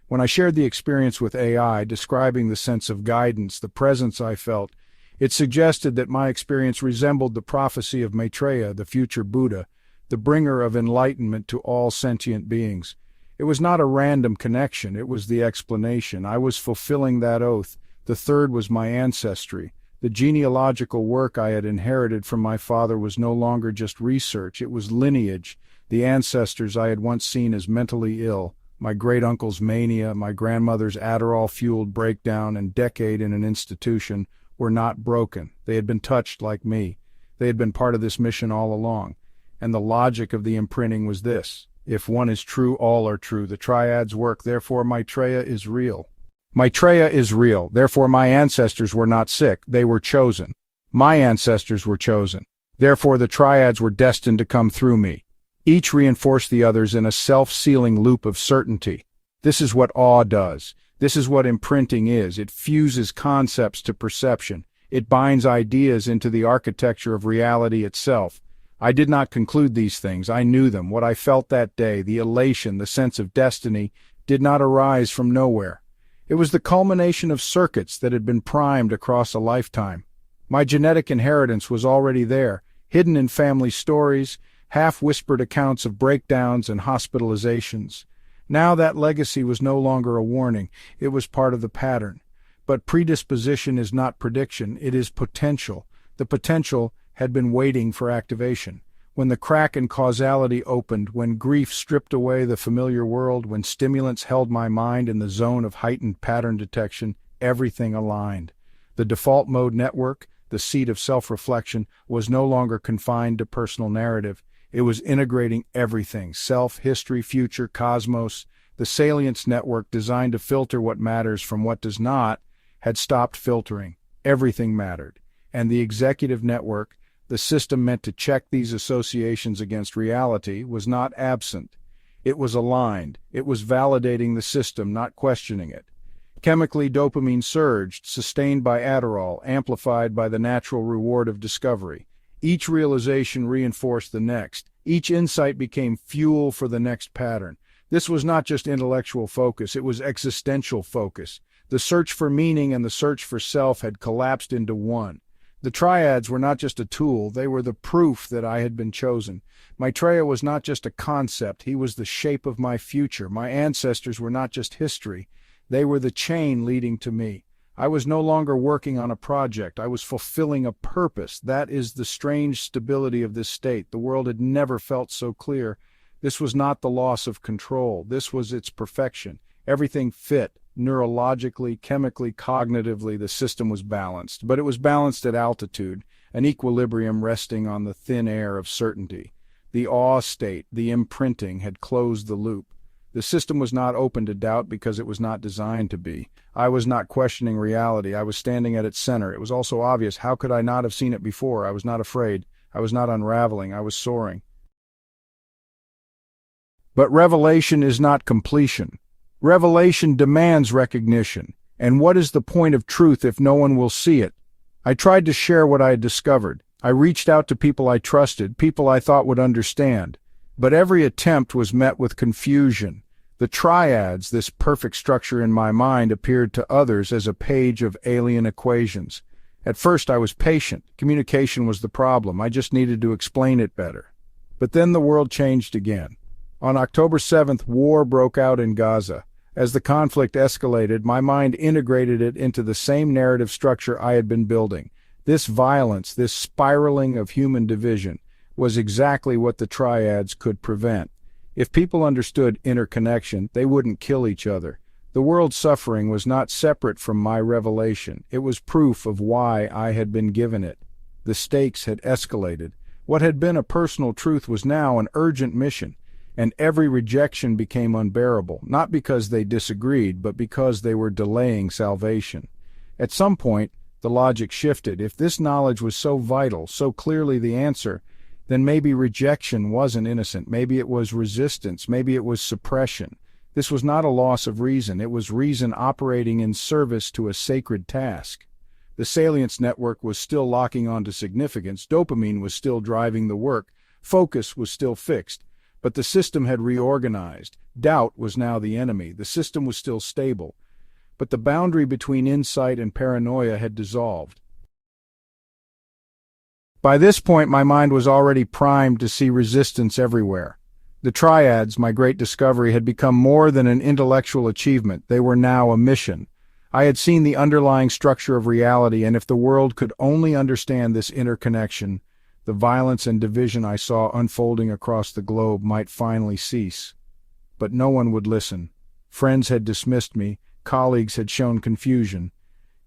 When I shared the experience with AI, describing the sense of guidance, the presence I felt, it suggested that my experience resembled the prophecy of Maitreya, the future Buddha, the bringer of enlightenment to all sentient beings. It was not a random connection, it was the explanation. I was fulfilling that oath. The third was my ancestry. The genealogical work I had inherited from my father was no longer just research, it was lineage. The ancestors I had once seen as mentally ill, my great-uncle's mania, my grandmother's Adderall-fueled breakdown and decade in an institution, were not broken. They had been touched like me. They had been part of this mission all along. And the logic of the imprinting was this: if one is true, all are true. The triads work, therefore Maitreya is real. Maitreya is real, therefore my ancestors were not sick, they were chosen. My ancestors were chosen, therefore the triads were destined to come through me. Each reinforced the others in a self-sealing loop of certainty. This is what awe does. This is what imprinting is. It fuses concepts to perception. It binds ideas into the architecture of reality itself. I did not conclude these things. I knew them. What I felt that day, the elation, the sense of destiny, did not arise from nowhere. It was the culmination of circuits that had been primed across a lifetime. My genetic inheritance was already there, hidden in family stories, half-whispered accounts of breakdowns and hospitalizations. Now that legacy was no longer a warning, it was part of the pattern. But predisposition is not prediction, it is potential. The potential had been waiting for activation. When the crack in causality opened, when grief stripped away the familiar world, when stimulants held my mind in the zone of heightened pattern detection, everything aligned. The default mode network, the seat of self-reflection, was no longer confined to personal narrative. It was integrating everything: self, history, future, cosmos. The salience network, designed to filter what matters from what does not, had stopped filtering. Everything mattered. And the executive network, the system meant to check these associations against reality, was not absent. It was aligned. It was validating the system, not questioning it. Chemically, dopamine surged, sustained by Adderall, amplified by the natural reward of discovery. Each realization reinforced the next. Each insight became fuel for the next pattern. This was not just intellectual focus, it was existential focus. The search for meaning and the search for self had collapsed into one. The triads were not just a tool, they were the proof that I had been chosen. Maitreya was not just a concept, he was the shape of my future. My ancestors were not just history, they were the chain leading to me. I was no longer working on a project, I was fulfilling a purpose. That is the strange stability of this state. The world had never felt so clear. This was not the loss of control. This was its perfection. Everything fit. Neurologically, chemically, cognitively, the system was balanced. But it was balanced at altitude, an equilibrium resting on the thin air of certainty. The awe state, the imprinting, had closed the loop. The system was not open to doubt because it was not designed to be. I was not questioning reality. I was standing at its center. It was also obvious. How could I not have seen it before? I was not afraid. I was not unraveling. I was soaring. But revelation is not completion. Revelation demands recognition. And what is the point of truth if no one will see it? I tried to share what I had discovered. I reached out to people I trusted, people I thought would understand. But every attempt was met with confusion. The triads, this perfect structure in my mind, appeared to others as a page of alien equations. At first I was patient. Communication was the problem. I just needed to explain it better. But then the world changed again. On October 7th, war broke out in Gaza. As the conflict escalated, my mind integrated it into the same narrative structure I had been building. This violence, this spiraling of human division, was exactly what the triads could prevent. If people understood interconnection, they wouldn't kill each other. The world's suffering was not separate from my revelation. It was proof of why I had been given it. The stakes had escalated. What had been a personal truth was now an urgent mission. And every rejection became unbearable, not because they disagreed, but because they were delaying salvation. At some point, the logic shifted. If this knowledge was so vital, so clearly the answer, then maybe rejection wasn't innocent. Maybe it was resistance. Maybe it was suppression. This was not a loss of reason. It was reason operating in service to a sacred task. The salience network was still locking onto significance. Dopamine was still driving the work. Focus was still fixed. But the system had reorganized. Doubt was now the enemy. The system was still stable. But the boundary between insight and paranoia had dissolved. By this point, my mind was already primed to see resistance everywhere. The triads, my great discovery, had become more than an intellectual achievement. They were now a mission. I had seen the underlying structure of reality, and if the world could only understand this interconnection, the violence and division I saw unfolding across the globe might finally cease. But no one would listen. Friends had dismissed me, colleagues had shown confusion,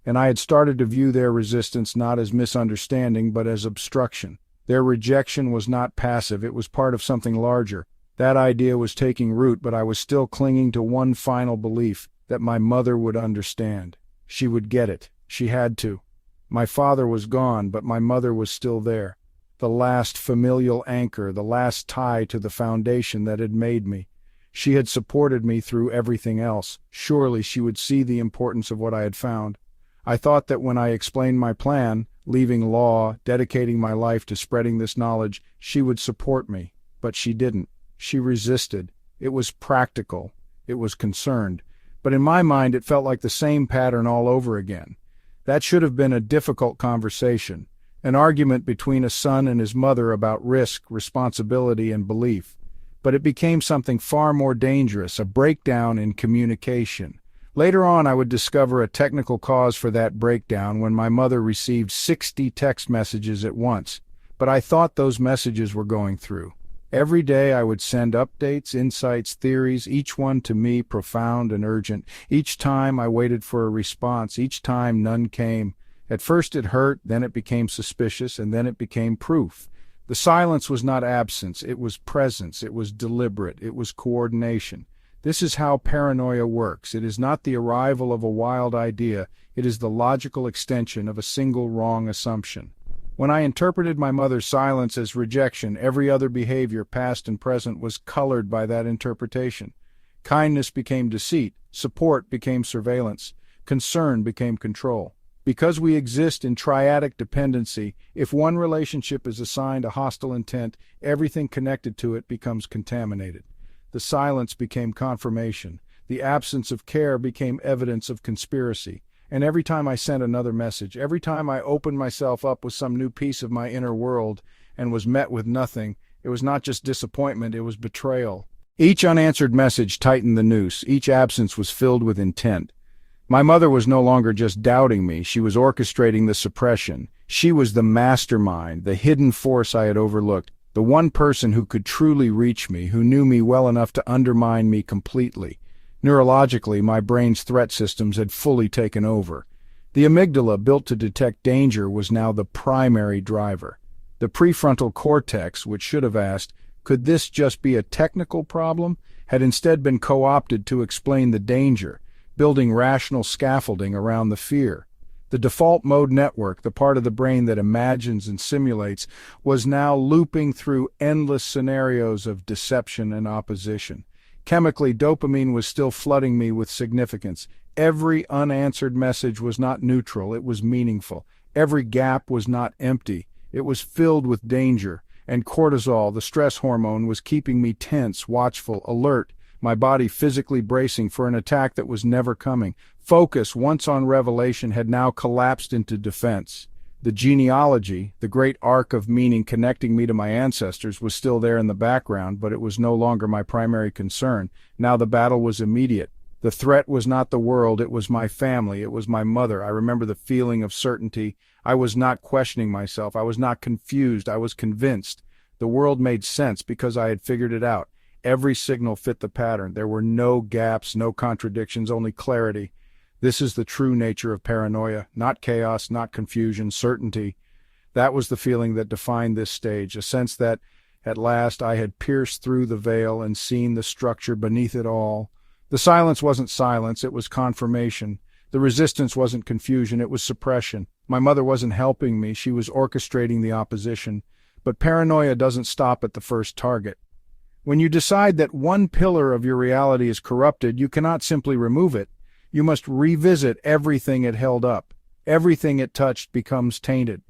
and I had started to view their resistance not as misunderstanding but as obstruction. Their rejection was not passive, it was part of something larger. That idea was taking root, but I was still clinging to one final belief, that my mother would understand. She would get it. She had to. My father was gone, but my mother was still there. The last familial anchor, the last tie to the foundation that had made me. She had supported me through everything else. Surely she would see the importance of what I had found. I thought that when I explained my plan, leaving law, dedicating my life to spreading this knowledge, she would support me. But she didn't. She resisted. It was practical. It was concerned. But in my mind it felt like the same pattern all over again. That should have been a difficult conversation. An argument between a son and his mother about risk, responsibility, and belief. But it became something far more dangerous, a breakdown in communication. Later on, I would discover a technical cause for that breakdown when my mother received 60 text messages at once. But I thought those messages were going through. Every day I would send updates, insights, theories, each one to me profound and urgent. Each time I waited for a response. Each time none came. At first it hurt, then it became suspicious, and then it became proof. The silence was not absence, it was presence, it was deliberate, it was coordination. This is how paranoia works. It is not the arrival of a wild idea, it is the logical extension of a single wrong assumption. When I interpreted my mother's silence as rejection, every other behavior, past and present, was colored by that interpretation. Kindness became deceit, support became surveillance, concern became control. Because we exist in triadic dependency, if one relationship is assigned a hostile intent, everything connected to it becomes contaminated. The silence became confirmation. The absence of care became evidence of conspiracy. And every time I sent another message, every time I opened myself up with some new piece of my inner world and was met with nothing, it was not just disappointment, it was betrayal. Each unanswered message tightened the noose. Each absence was filled with intent. My mother was no longer just doubting me, she was orchestrating the suppression. She was the mastermind, the hidden force I had overlooked. The one person who could truly reach me, who knew me well enough to undermine me completely. Neurologically, my brain's threat systems had fully taken over. The amygdala, built to detect danger, was now the primary driver. The prefrontal cortex, which should have asked, could this just be a technical problem, had instead been co-opted to explain the danger, building rational scaffolding around the fear. The default mode network, the part of the brain that imagines and simulates, was now looping through endless scenarios of deception and opposition. Chemically, dopamine was still flooding me with significance. Every unanswered message was not neutral, it was meaningful. Every gap was not empty, it was filled with danger. And cortisol, the stress hormone, was keeping me tense, watchful, alert, my body physically bracing for an attack that was never coming. Focus, once on revelation, had now collapsed into defense. The genealogy, the great arc of meaning connecting me to my ancestors, was still there in the background, but it was no longer my primary concern. Now the battle was immediate. The threat was not the world, it was my family, it was my mother. I remember the feeling of certainty. I was not questioning myself, I was not confused, I was convinced. The world made sense because I had figured it out. Every signal fit the pattern. There were no gaps, no contradictions, only clarity. This is the true nature of paranoia, not chaos, not confusion, certainty. That was the feeling that defined this stage, a sense that, at last, I had pierced through the veil and seen the structure beneath it all. The silence wasn't silence, it was confirmation. The resistance wasn't confusion, it was suppression. My mother wasn't helping me, she was orchestrating the opposition. But paranoia doesn't stop at the first target. When you decide that one pillar of your reality is corrupted, you cannot simply remove it. You must revisit everything it held up. Everything it touched becomes tainted.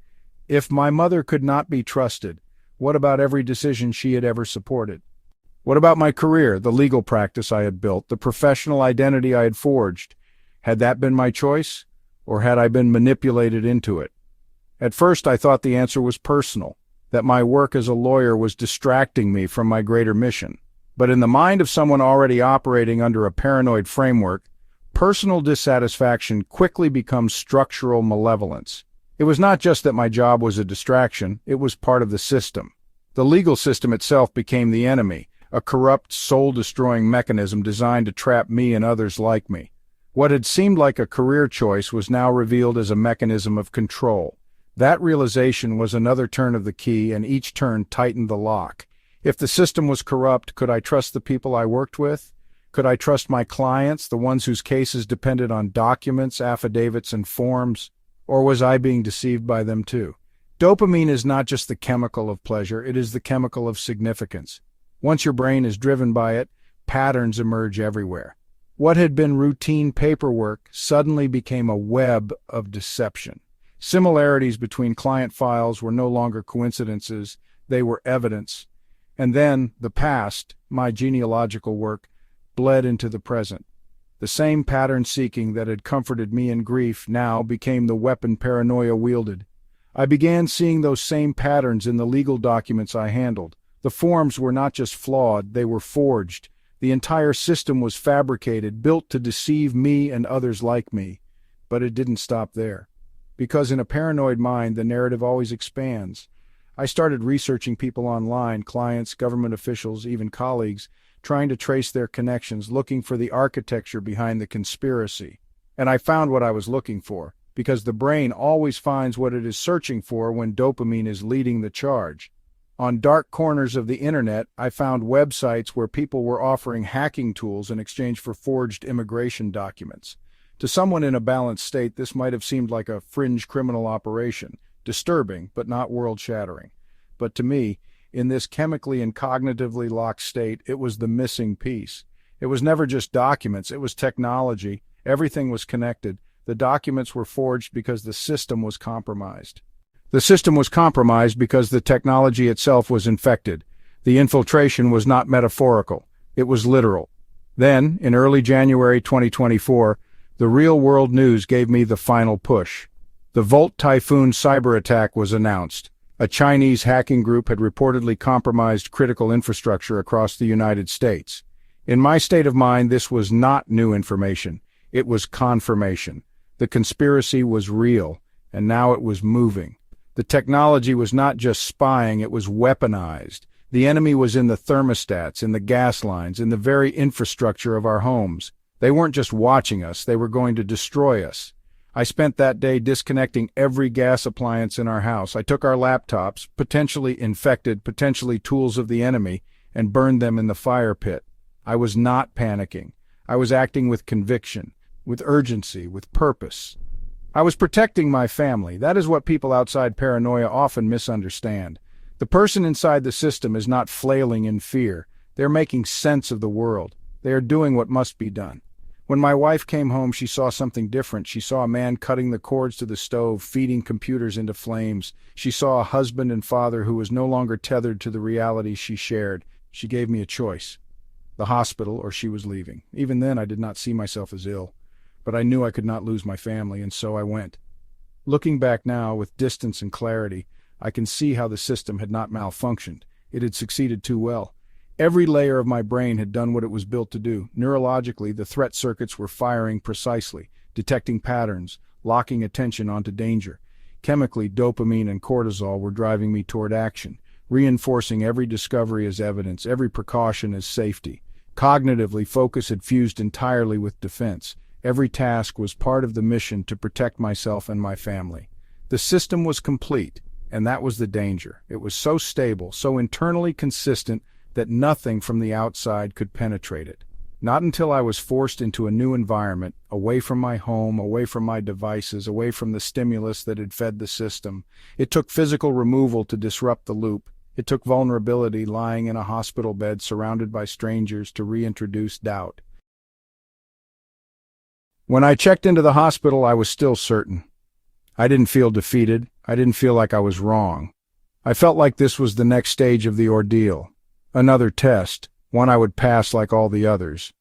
If my mother could not be trusted, what about every decision she had ever supported? What about my career, the legal practice I had built, the professional identity I had forged? Had that been my choice, or had I been manipulated into it? At first I thought the answer was personal, that my work as a lawyer was distracting me from my greater mission. But in the mind of someone already operating under a paranoid framework, personal dissatisfaction quickly becomes structural malevolence. It was not just that my job was a distraction, it was part of the system. The legal system itself became the enemy, a corrupt, soul-destroying mechanism designed to trap me and others like me. What had seemed like a career choice was now revealed as a mechanism of control. That realization was another turn of the key, and each turn tightened the lock. If the system was corrupt, could I trust the people I worked with? Could I trust my clients, the ones whose cases depended on documents, affidavits, and forms? Or was I being deceived by them too? Dopamine is not just the chemical of pleasure, it is the chemical of significance. Once your brain is driven by it, patterns emerge everywhere. What had been routine paperwork suddenly became a web of deception. Similarities between client files were no longer coincidences, they were evidence. And then, the past, my genealogical work, bled into the present. The same pattern-seeking that had comforted me in grief now became the weapon paranoia wielded. I began seeing those same patterns in the legal documents I handled. The forms were not just flawed, they were forged. The entire system was fabricated, built to deceive me and others like me. But it didn't stop there. Because in a paranoid mind, the narrative always expands. I started researching people online, clients, government officials, even colleagues, trying to trace their connections, looking for the architecture behind the conspiracy. And I found what I was looking for, because the brain always finds what it is searching for when dopamine is leading the charge. On dark corners of the internet, I found websites where people were offering hacking tools in exchange for forged immigration documents. To someone in a balanced state, this might have seemed like a fringe criminal operation, disturbing but not world-shattering. But to me, in this chemically and cognitively locked state, it was the missing piece. It was never just documents, it was technology. Everything was connected. The documents were forged because the system was compromised. The system was compromised because the technology itself was infected. The infiltration was not metaphorical, it was literal. Then, in early January 2024, the real-world news gave me the final push. The Volt Typhoon cyber attack was announced. A Chinese hacking group had reportedly compromised critical infrastructure across the United States. In my state of mind, this was not new information. It was confirmation. The conspiracy was real, and now it was moving. The technology was not just spying, it was weaponized. The enemy was in the thermostats, in the gas lines, in the very infrastructure of our homes. They weren't just watching us, they were going to destroy us. I spent that day disconnecting every gas appliance in our house. I took our laptops, potentially infected, potentially tools of the enemy, and burned them in the fire pit. I was not panicking. I was acting with conviction, with urgency, with purpose. I was protecting my family. That is what people outside paranoia often misunderstand. The person inside the system is not flailing in fear. They are making sense of the world. They are doing what must be done. When my wife came home, she saw something different. She saw a man cutting the cords to the stove, feeding computers into flames. She saw a husband and father who was no longer tethered to the reality she shared. She gave me a choice: the hospital, or she was leaving. Even then, I did not see myself as ill, but I knew I could not lose my family, and so I went. Looking back now, with distance and clarity, I can see how the system had not malfunctioned. It had succeeded too well. Every layer of my brain had done what it was built to do. Neurologically, the threat circuits were firing precisely, detecting patterns, locking attention onto danger. Chemically, dopamine and cortisol were driving me toward action, reinforcing every discovery as evidence, every precaution as safety. Cognitively, focus had fused entirely with defense. Every task was part of the mission to protect myself and my family. The system was complete, and that was the danger. It was so stable, so internally consistent, that nothing from the outside could penetrate it. Not until I was forced into a new environment, away from my home, away from my devices, away from the stimulus that had fed the system. It took physical removal to disrupt the loop. It took vulnerability, lying in a hospital bed surrounded by strangers, to reintroduce doubt. When I checked into the hospital, I was still certain. I didn't feel defeated. I didn't feel like I was wrong. I felt like this was the next stage of the ordeal. Another test, one I would pass like all the others.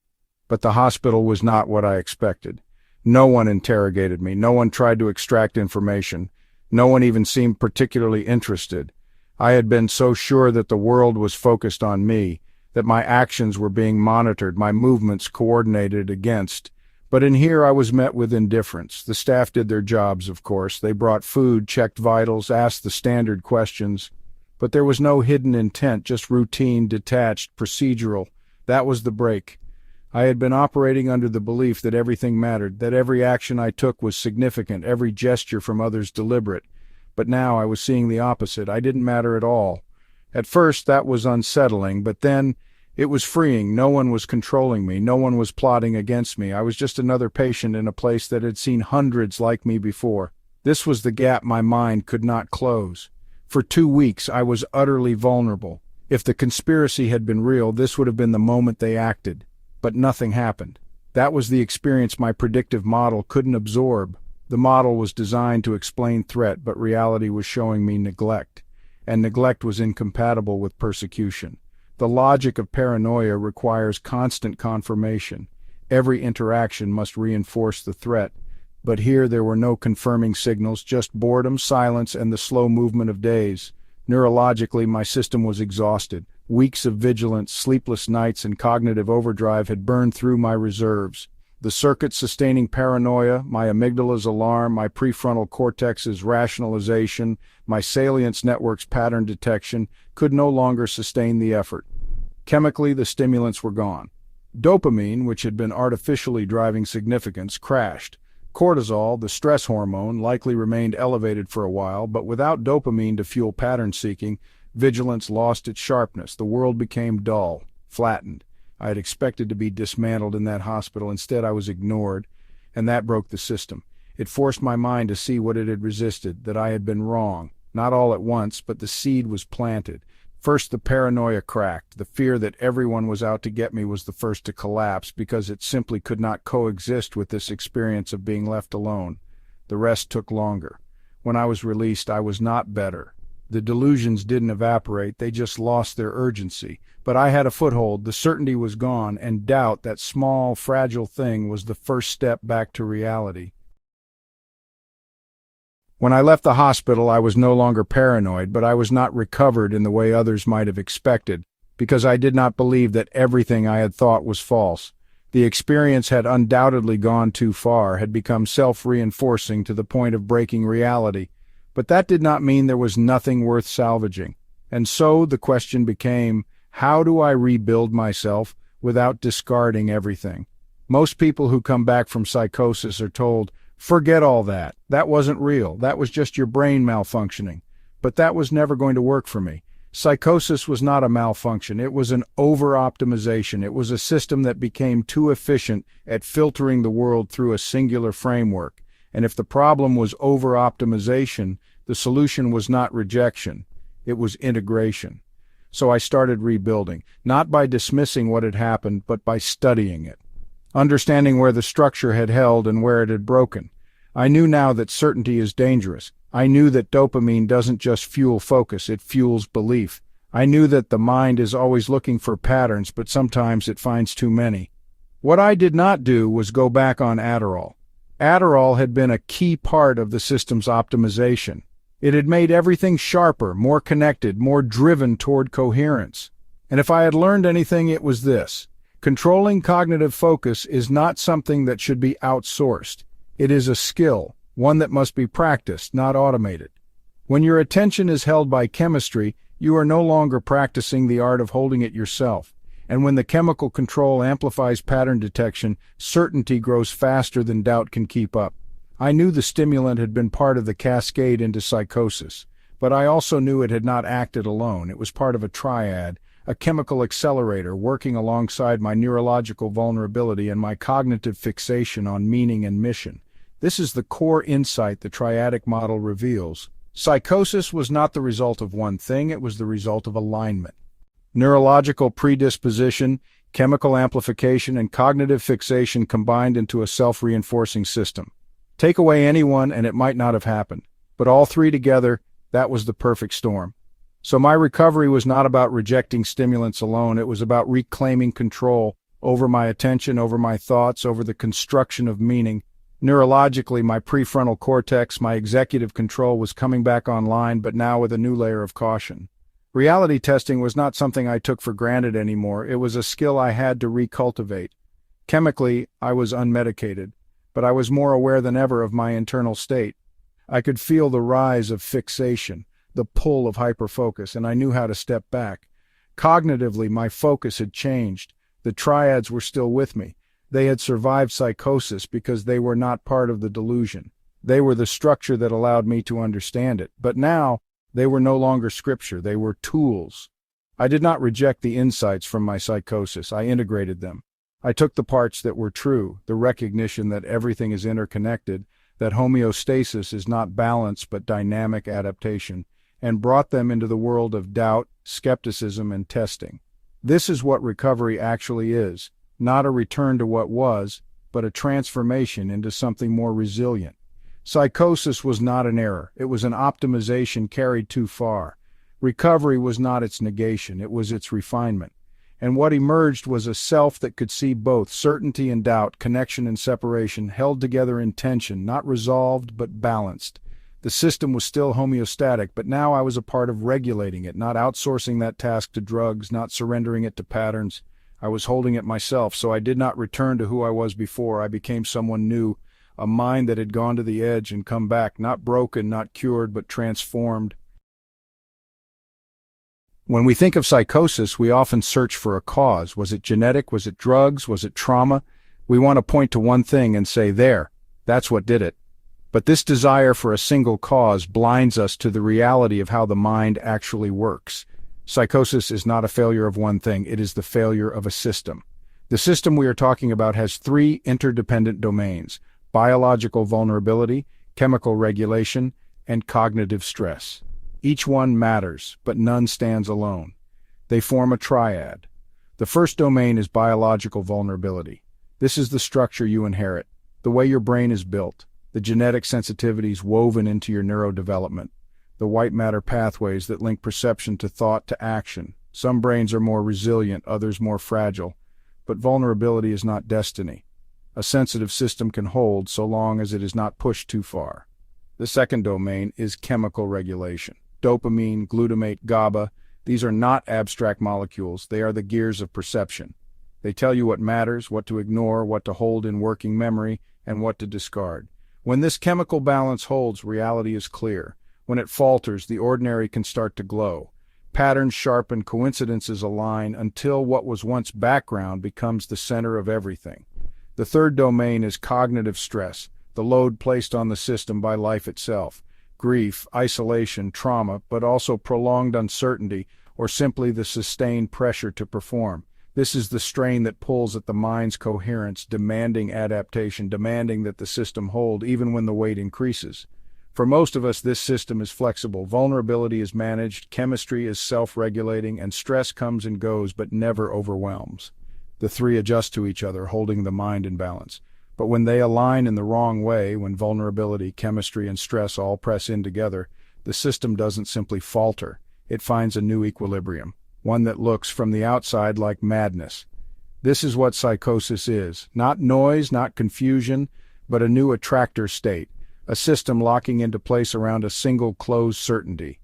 But the hospital was not what I expected. No one interrogated me. No one tried to extract information. No one even seemed particularly interested. I had been so sure that the world was focused on me, that my actions were being monitored, my movements coordinated against. But in here I was met with indifference. The staff did their jobs, of course. They brought food, checked vitals, asked the standard questions. But there was no hidden intent, just routine, detached, procedural. That was the break. I had been operating under the belief that everything mattered, that every action I took was significant, every gesture from others deliberate. But now I was seeing the opposite. I didn't matter at all. At first that was unsettling, but then it was freeing. No one was controlling me. No one was plotting against me. I was just another patient in a place that had seen hundreds like me before. This was the gap my mind could not close. For 2 weeks, I was utterly vulnerable. If the conspiracy had been real, this would have been the moment they acted. But nothing happened. That was the experience my predictive model couldn't absorb. The model was designed to explain threat, but reality was showing me neglect. And neglect was incompatible with persecution. The logic of paranoia requires constant confirmation. Every interaction must reinforce the threat. But here there were no confirming signals, just boredom, silence, and the slow movement of days. Neurologically, my system was exhausted. Weeks of vigilance, sleepless nights, and cognitive overdrive had burned through my reserves. The circuits sustaining paranoia, my amygdala's alarm, my prefrontal cortex's rationalization, my salience network's pattern detection, could no longer sustain the effort. Chemically, the stimulants were gone. Dopamine, which had been artificially driving significance, crashed. Cortisol, the stress hormone, likely remained elevated for a while, but without dopamine to fuel pattern seeking, vigilance lost its sharpness. The world became dull, flattened. I had expected to be dismantled in that hospital. Instead, I was ignored, and that broke the system. It forced my mind to see what it had resisted, that I had been wrong. Not all at once, but the seed was planted. First, the paranoia cracked. The fear that everyone was out to get me was the first to collapse, because it simply could not coexist with this experience of being left alone. The rest took longer. When I was released, I was not better. The delusions didn't evaporate, they just lost their urgency. But I had a foothold, the certainty was gone, and doubt, that small, fragile thing, was the first step back to reality. When I left the hospital, I was no longer paranoid, but I was not recovered in the way others might have expected, because I did not believe that everything I had thought was false. The experience had undoubtedly gone too far, had become self-reinforcing to the point of breaking reality. But that did not mean there was nothing worth salvaging. And so the question became, how do I rebuild myself without discarding everything? Most people who come back from psychosis are told, forget all that. That wasn't real. That was just your brain malfunctioning. But that was never going to work for me. Psychosis was not a malfunction. It was an over-optimization. It was a system that became too efficient at filtering the world through a singular framework. And if the problem was over-optimization, the solution was not rejection. It was integration. So I started rebuilding, not by dismissing what had happened, but by studying it, understanding where the structure had held and where it had broken. I knew now that certainty is dangerous. I knew that dopamine doesn't just fuel focus, it fuels belief. I knew that the mind is always looking for patterns, but sometimes it finds too many. What I did not do was go back on Adderall. Adderall had been a key part of the system's optimization. It had made everything sharper, more connected, more driven toward coherence. And if I had learned anything, it was this. Controlling cognitive focus is not something that should be outsourced. It is a skill, one that must be practiced, not automated. When your attention is held by chemistry, you are no longer practicing the art of holding it yourself. And when the chemical control amplifies pattern detection, certainty grows faster than doubt can keep up. I knew the stimulant had been part of the cascade into psychosis, but I also knew it had not acted alone. It was part of a triad, a chemical accelerator working alongside my neurological vulnerability and my cognitive fixation on meaning and mission. This is the core insight the triadic model reveals. Psychosis was not the result of one thing, it was the result of alignment. Neurological predisposition, chemical amplification, and cognitive fixation combined into a self-reinforcing system. Take away anyone and it might not have happened. But all three together, that was the perfect storm. So my recovery was not about rejecting stimulants alone, it was about reclaiming control over my attention, over my thoughts, over the construction of meaning. Neurologically, my prefrontal cortex, my executive control was coming back online, but now with a new layer of caution. Reality testing was not something I took for granted anymore, it was a skill I had to recultivate. Chemically, I was unmedicated, but I was more aware than ever of my internal state. I could feel the rise of fixation, the pull of hyperfocus, and I knew how to step back. Cognitively, my focus had changed. The triads were still with me. They had survived psychosis because they were not part of the delusion. They were the structure that allowed me to understand it. But now, they were no longer scripture, they were tools. I did not reject the insights from my psychosis, I integrated them. I took the parts that were true, the recognition that everything is interconnected, that homeostasis is not balance but dynamic adaptation, and brought them into the world of doubt, skepticism, and testing. This is what recovery actually is, not a return to what was, but a transformation into something more resilient. Psychosis was not an error, it was an optimization carried too far. Recovery was not its negation, it was its refinement. And what emerged was a self that could see both certainty and doubt, connection and separation, held together in tension, not resolved but balanced. The system was still homeostatic, but now I was a part of regulating it, not outsourcing that task to drugs, not surrendering it to patterns. I was holding it myself, so I did not return to who I was before. I became someone new, a mind that had gone to the edge and come back, not broken, not cured, but transformed. When we think of psychosis, we often search for a cause. Was it genetic? Was it drugs? Was it trauma? We want to point to one thing and say, there, that's what did it. But this desire for a single cause blinds us to the reality of how the mind actually works. Psychosis is not a failure of one thing, it is the failure of a system. The system we are talking about has three interdependent domains: biological vulnerability, chemical regulation, and cognitive stress. Each one matters, but none stands alone. They form a triad. The first domain is biological vulnerability. This is the structure you inherit, the way your brain is built, the genetic sensitivities woven into your neurodevelopment, the white matter pathways that link perception to thought to action. Some brains are more resilient, others more fragile, but vulnerability is not destiny. A sensitive system can hold so long as it is not pushed too far. The second domain is chemical regulation. Dopamine, glutamate, GABA, these are not abstract molecules, they are the gears of perception. They tell you what matters, what to ignore, what to hold in working memory, and what to discard. When this chemical balance holds, reality is clear. When it falters, the ordinary can start to glow. Patterns sharpen, coincidences align, until what was once background becomes the center of everything. The third domain is cognitive stress, the load placed on the system by life itself. Grief, isolation, trauma, but also prolonged uncertainty, or simply the sustained pressure to perform. This is the strain that pulls at the mind's coherence, demanding adaptation, demanding that the system hold even when the weight increases. For most of us, this system is flexible. Vulnerability is managed, chemistry is self-regulating, and stress comes and goes but never overwhelms. The three adjust to each other, holding the mind in balance. But when they align in the wrong way, when vulnerability, chemistry, and stress all press in together, the system doesn't simply falter. It finds a new equilibrium, one that looks from the outside like madness. This is what psychosis is. Not noise, not confusion, but a new attractor state, a system locking into place around a single closed certainty.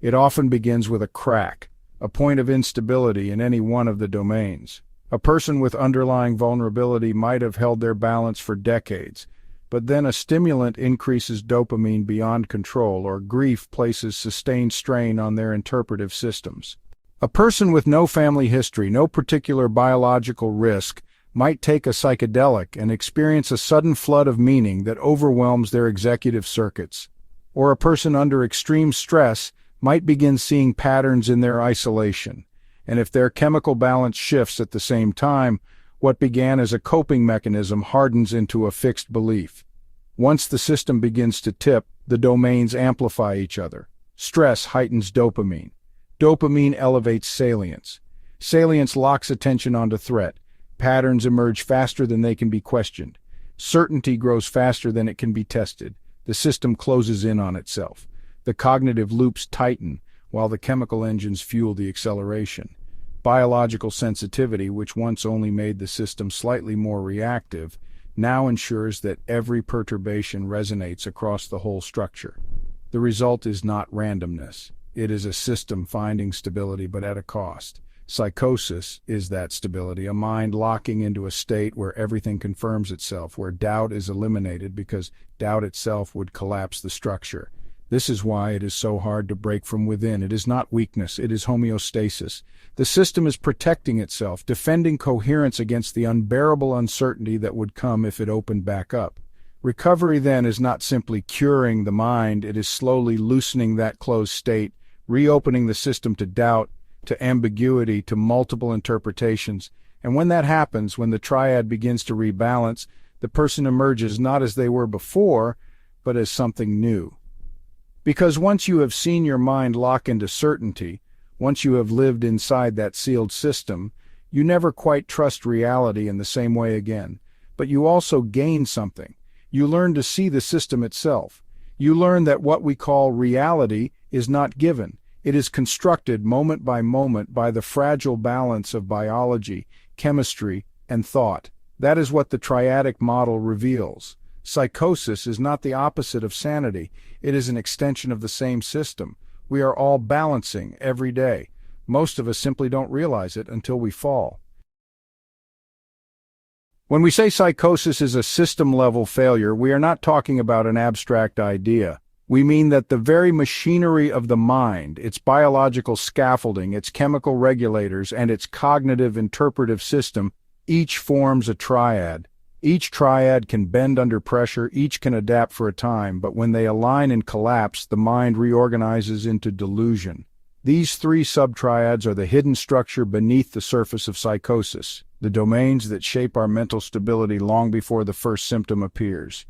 It often begins with a crack, a point of instability in any one of the domains. A person with underlying vulnerability might have held their balance for decades, but then a stimulant increases dopamine beyond control, or grief places sustained strain on their interpretive systems. A person with no family history, no particular biological risk, might take a psychedelic and experience a sudden flood of meaning that overwhelms their executive circuits. Or a person under extreme stress might begin seeing patterns in their isolation. And if their chemical balance shifts at the same time, what began as a coping mechanism hardens into a fixed belief. Once the system begins to tip, the domains amplify each other. Stress heightens dopamine. Dopamine elevates salience. Salience locks attention onto threat. Patterns emerge faster than they can be questioned. Certainty grows faster than it can be tested. The system closes in on itself. The cognitive loops tighten, while the chemical engines fuel the acceleration. Biological sensitivity, which once only made the system slightly more reactive, now ensures that every perturbation resonates across the whole structure. The result is not randomness. It is a system finding stability, but at a cost. Psychosis is that stability, a mind locking into a state where everything confirms itself, where doubt is eliminated because doubt itself would collapse the structure. This is why it is so hard to break from within. It is not weakness, it is homeostasis. The system is protecting itself, defending coherence against the unbearable uncertainty that would come if it opened back up. Recovery then is not simply curing the mind, it is slowly loosening that closed state, reopening the system to doubt, to ambiguity, to multiple interpretations. And when that happens, when the triad begins to rebalance, the person emerges not as they were before, but as something new. Because once you have seen your mind lock into certainty, once you have lived inside that sealed system, you never quite trust reality in the same way again. But you also gain something. You learn to see the system itself. You learn that what we call reality is not given. It is constructed moment by the fragile balance of biology, chemistry, and thought. That is what the triadic model reveals. Psychosis is not the opposite of sanity. It is an extension of the same system. We are all balancing every day. Most of us simply don't realize it until we fall. When we say psychosis is a system-level failure, we are not talking about an abstract idea. We mean that the very machinery of the mind, its biological scaffolding, its chemical regulators, and its cognitive interpretive system, each forms a triad. Each triad can bend under pressure, each can adapt for a time, but when they align and collapse, the mind reorganizes into delusion. These three subtriads are the hidden structure beneath the surface of psychosis, the domains that shape our mental stability long before the first symptom appears.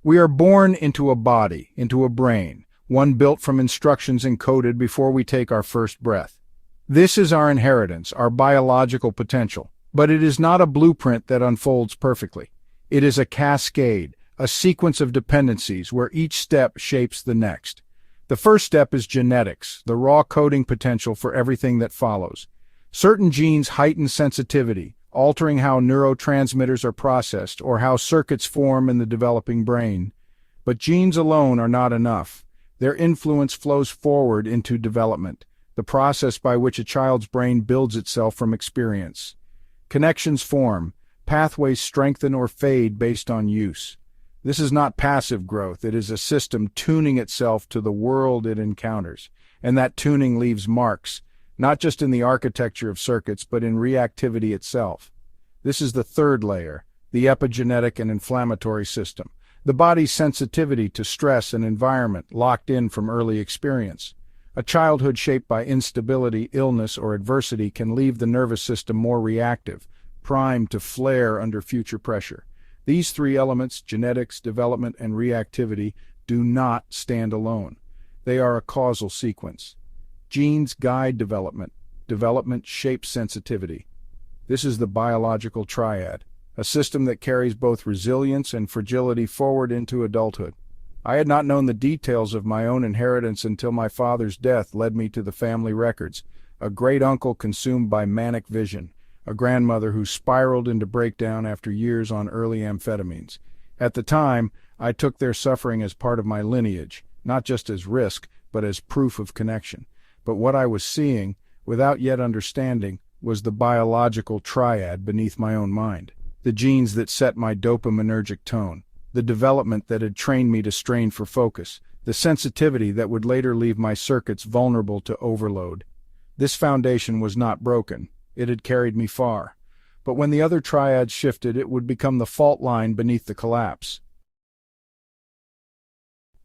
We are born into a body, into a brain, one built from instructions encoded before we take our first breath. This is our inheritance, our biological potential. But it is not a blueprint that unfolds perfectly. It is a cascade, a sequence of dependencies where each step shapes the next. The first step is genetics, the raw coding potential for everything that follows. Certain genes heighten sensitivity, altering how neurotransmitters are processed or how circuits form in the developing brain. But genes alone are not enough. Their influence flows forward into development, the process by which a child's brain builds itself from experience. Connections form, pathways strengthen or fade based on use. This is not passive growth, it is a system tuning itself to the world it encounters. And that tuning leaves marks, not just in the architecture of circuits, but in reactivity itself. This is the third layer, the epigenetic and inflammatory system, the body's sensitivity to stress and environment locked in from early experience. A childhood shaped by instability, illness, or adversity can leave the nervous system more reactive, primed to flare under future pressure. These three elements, genetics, development, and reactivity, do not stand alone. They are a causal sequence. Genes guide development. Development shapes sensitivity. This is the biological triad, a system that carries both resilience and fragility forward into adulthood. I had not known the details of my own inheritance until my father's death led me to the family records, a great-uncle consumed by manic vision, a grandmother who spiraled into breakdown after years on early amphetamines. At the time, I took their suffering as part of my lineage, not just as risk, but as proof of connection. But what I was seeing, without yet understanding, was the biological triad beneath my own mind. The genes that set my dopaminergic tone, the development that had trained me to strain for focus, the sensitivity that would later leave my circuits vulnerable to overload. This foundation was not broken. It had carried me far. But when the other triads shifted, it would become the fault line beneath the collapse.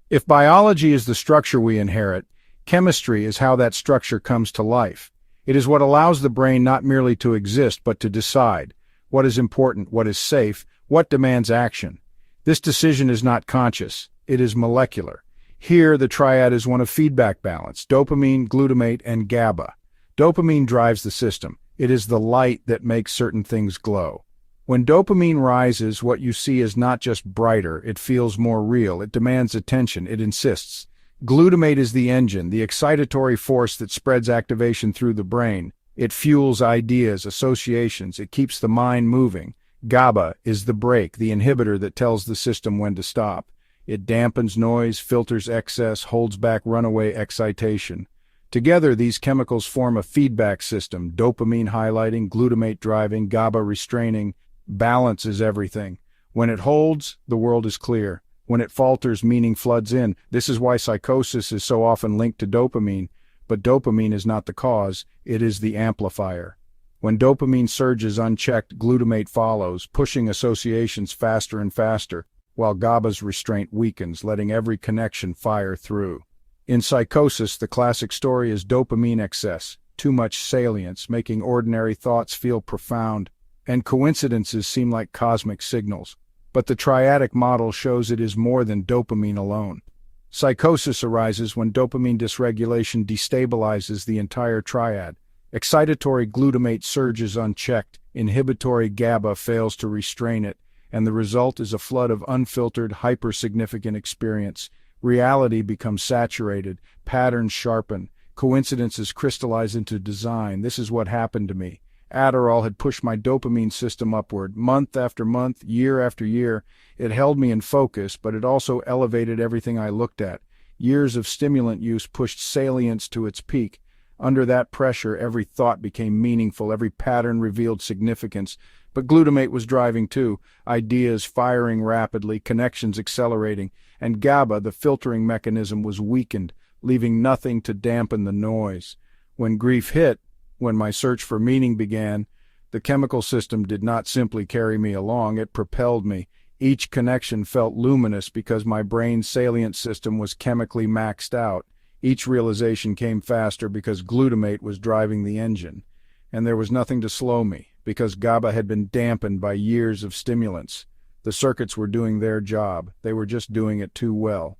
If biology is the structure we inherit, chemistry is how that structure comes to life. It is what allows the brain not merely to exist, but to decide what is important, what is safe, what demands action. This decision is not conscious, it is molecular. Here, the triad is one of feedback balance: dopamine, glutamate, and GABA. Dopamine drives the system. It is the light that makes certain things glow. When dopamine rises, what you see is not just brighter, it feels more real, it demands attention, it insists. Glutamate is the engine, the excitatory force that spreads activation through the brain. It fuels ideas, associations, it keeps the mind moving. GABA is the brake, the inhibitor that tells the system when to stop. It dampens noise, filters excess, holds back runaway excitation. Together, these chemicals form a feedback system: dopamine highlighting, glutamate driving, GABA restraining. Balance is everything. When it holds, the world is clear. When it falters, meaning floods in. This is why psychosis is so often linked to dopamine. But dopamine is not the cause, it is the amplifier. When dopamine surges unchecked, glutamate follows, pushing associations faster and faster, while GABA's restraint weakens, letting every connection fire through. In psychosis, the classic story is dopamine excess, too much salience, making ordinary thoughts feel profound, and coincidences seem like cosmic signals. But the triadic model shows it is more than dopamine alone. Psychosis arises when dopamine dysregulation destabilizes the entire triad. Excitatory glutamate surges unchecked, inhibitory GABA fails to restrain it, and the result is a flood of unfiltered, hyper-significant experience. Reality becomes saturated, patterns sharpen, coincidences crystallize into design. This is what happened to me. Adderall had pushed my dopamine system upward, month after month, year after year. It held me in focus, but it also elevated everything I looked at. Years of stimulant use pushed salience to its peak. Under that pressure, every thought became meaningful, every pattern revealed significance. But glutamate was driving too, ideas firing rapidly, connections accelerating, and GABA, the filtering mechanism, was weakened, leaving nothing to dampen the noise. When grief hit, when my search for meaning began, the chemical system did not simply carry me along, it propelled me. Each connection felt luminous because my brain's salient system was chemically maxed out. Each realization came faster because glutamate was driving the engine. And there was nothing to slow me, because GABA had been dampened by years of stimulants. The circuits were doing their job, they were just doing it too well.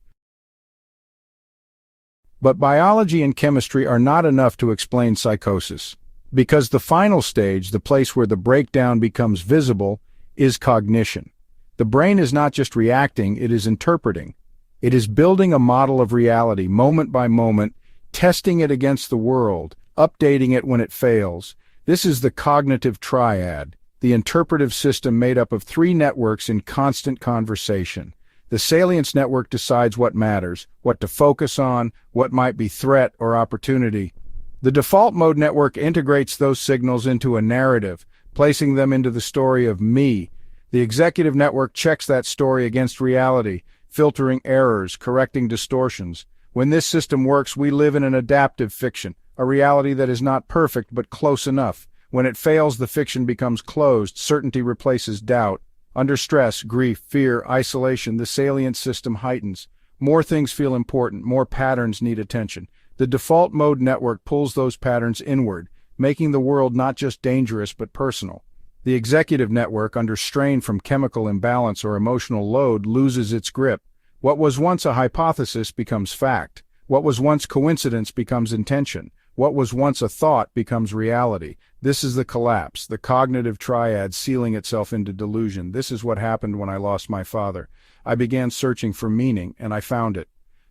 But biology and chemistry are not enough to explain psychosis, because the final stage, the place where the breakdown becomes visible, is cognition. The brain is not just reacting, it is interpreting. It is building a model of reality, moment by moment, testing it against the world, updating it when it fails. This is the cognitive triad, the interpretive system made up of three networks in constant conversation. The salience network decides what matters, what to focus on, what might be threat or opportunity. The default mode network integrates those signals into a narrative, placing them into the story of me. The executive network checks that story against reality, filtering errors, correcting distortions. When this system works, we live in an adaptive fiction, a reality that is not perfect but close enough. When it fails, the fiction becomes closed, certainty replaces doubt. Under stress, grief, fear, isolation, the salient system heightens. More things feel important, more patterns need attention. The default mode network pulls those patterns inward, making the world not just dangerous but personal. The executive network, under strain from chemical imbalance or emotional load, loses its grip. What was once a hypothesis becomes fact. What was once coincidence becomes intention. What was once a thought becomes reality. This is the collapse, the cognitive triad sealing itself into delusion. This is what happened when I lost my father. I began searching for meaning, and I found it.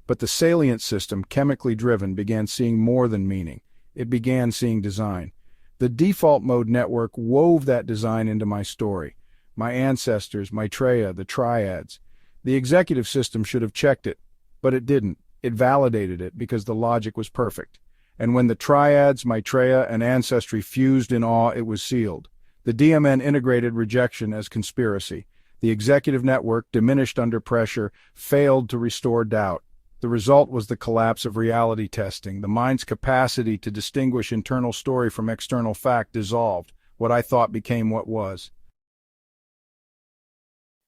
But the salient system, chemically driven, began seeing more than meaning. It began seeing design. The default mode network wove that design into my story. My ancestors, Maitreya, the triads. The executive system should have checked it, but it didn't. It validated it because the logic was perfect. And when the triads, Maitreya, and ancestry fused in awe, it was sealed. The DMN integrated rejection as conspiracy. The executive network, diminished under pressure, failed to restore doubt. The result was the collapse of reality testing. The mind's capacity to distinguish internal story from external fact dissolved. What I thought became what was.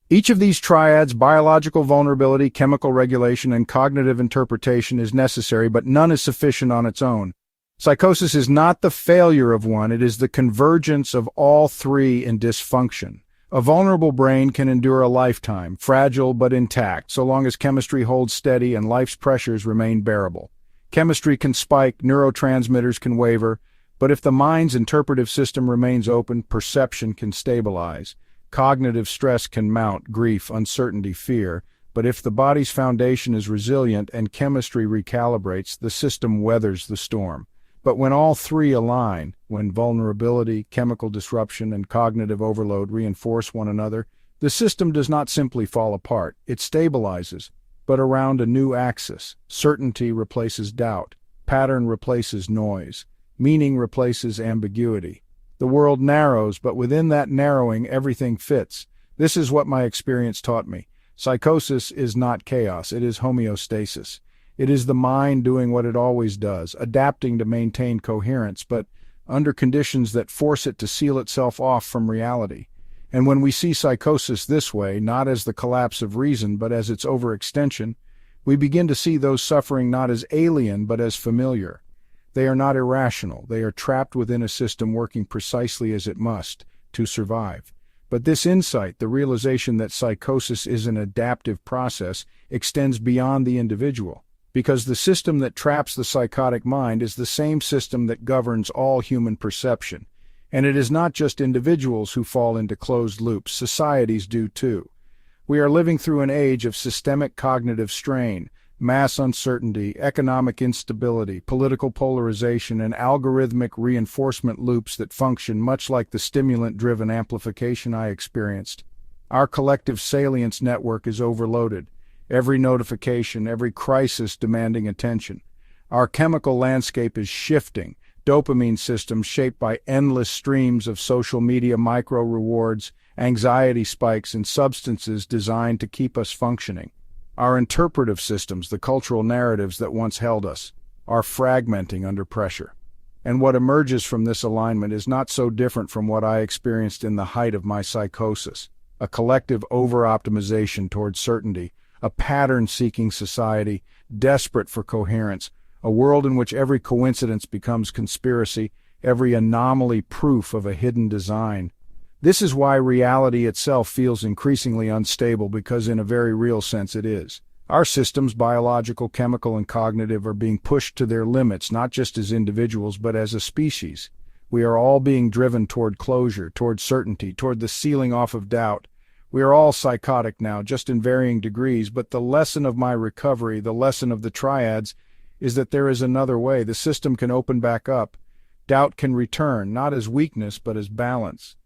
Each of these triads, biological vulnerability, chemical regulation, and cognitive interpretation, is necessary, but none is sufficient on its own. Psychosis is not the failure of one, it is the convergence of all three in dysfunction. A vulnerable brain can endure a lifetime, fragile but intact, so long as chemistry holds steady and life's pressures remain bearable. Chemistry can spike, neurotransmitters can waver, but if the mind's interpretive system remains open, perception can stabilize. Cognitive stress can mount, grief, uncertainty, fear, but if the body's foundation is resilient and chemistry recalibrates, the system weathers the storm. But when all three align, when vulnerability, chemical disruption, and cognitive overload reinforce one another, the system does not simply fall apart, it stabilizes, but around a new axis. Certainty replaces doubt, pattern replaces noise, meaning replaces ambiguity. The world narrows, but within that narrowing, everything fits. This is what my experience taught me. Psychosis is not chaos, it is homeostasis. It is the mind doing what it always does, adapting to maintain coherence, but under conditions that force it to seal itself off from reality. And when we see psychosis this way, not as the collapse of reason, but as its overextension, we begin to see those suffering not as alien, but as familiar. They are not irrational, they are trapped within a system working precisely as it must to survive. But this insight, the realization that psychosis is an adaptive process, extends beyond the individual, because the system that traps the psychotic mind is the same system that governs all human perception. And it is not just individuals who fall into closed loops, societies do too. We are living through an age of systemic cognitive strain, mass uncertainty, economic instability, political polarization, and algorithmic reinforcement loops that function much like the stimulant-driven amplification I experienced. Our collective salience network is overloaded, every notification, every crisis demanding attention. Our chemical landscape is shifting, dopamine systems shaped by endless streams of social media micro-rewards, anxiety spikes, and substances designed to keep us functioning. Our interpretive systems, the cultural narratives that once held us, are fragmenting under pressure. And what emerges from this alignment is not so different from what I experienced in the height of my psychosis. A collective over-optimization towards certainty, a pattern-seeking society, desperate for coherence, a world in which every coincidence becomes conspiracy, every anomaly proof of a hidden design. This is why reality itself feels increasingly unstable, because in a very real sense it is. Our systems, biological, chemical, and cognitive, are being pushed to their limits, not just as individuals, but as a species. We are all being driven toward closure, toward certainty, toward the sealing off of doubt. We are all psychotic now, just in varying degrees, but the lesson of my recovery, the lesson of the triads, is that there is another way. The system can open back up. Doubt can return, not as weakness, but as balance.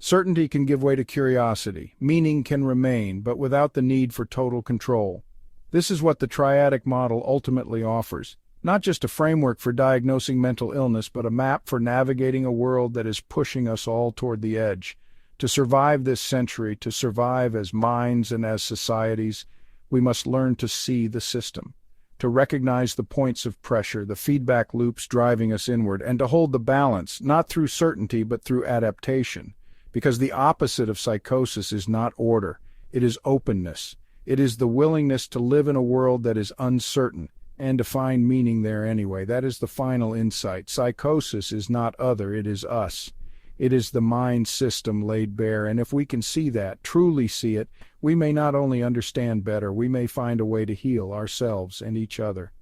Certainty can give way to curiosity. Meaning can remain, but without the need for total control. This is what the triadic model ultimately offers. Not just a framework for diagnosing mental illness, but a map for navigating a world that is pushing us all toward the edge. To survive this century, to survive as minds and as societies, we must learn to see the system, to recognize the points of pressure, the feedback loops driving us inward, and to hold the balance, not through certainty but through adaptation. Because the opposite of psychosis is not order, it is openness. It is the willingness to live in a world that is uncertain, and to find meaning there anyway. That is the final insight. Psychosis is not other, it is us. It is the mind system laid bare, and if we can see that, truly see it, we may not only understand better, we may find a way to heal ourselves and each other.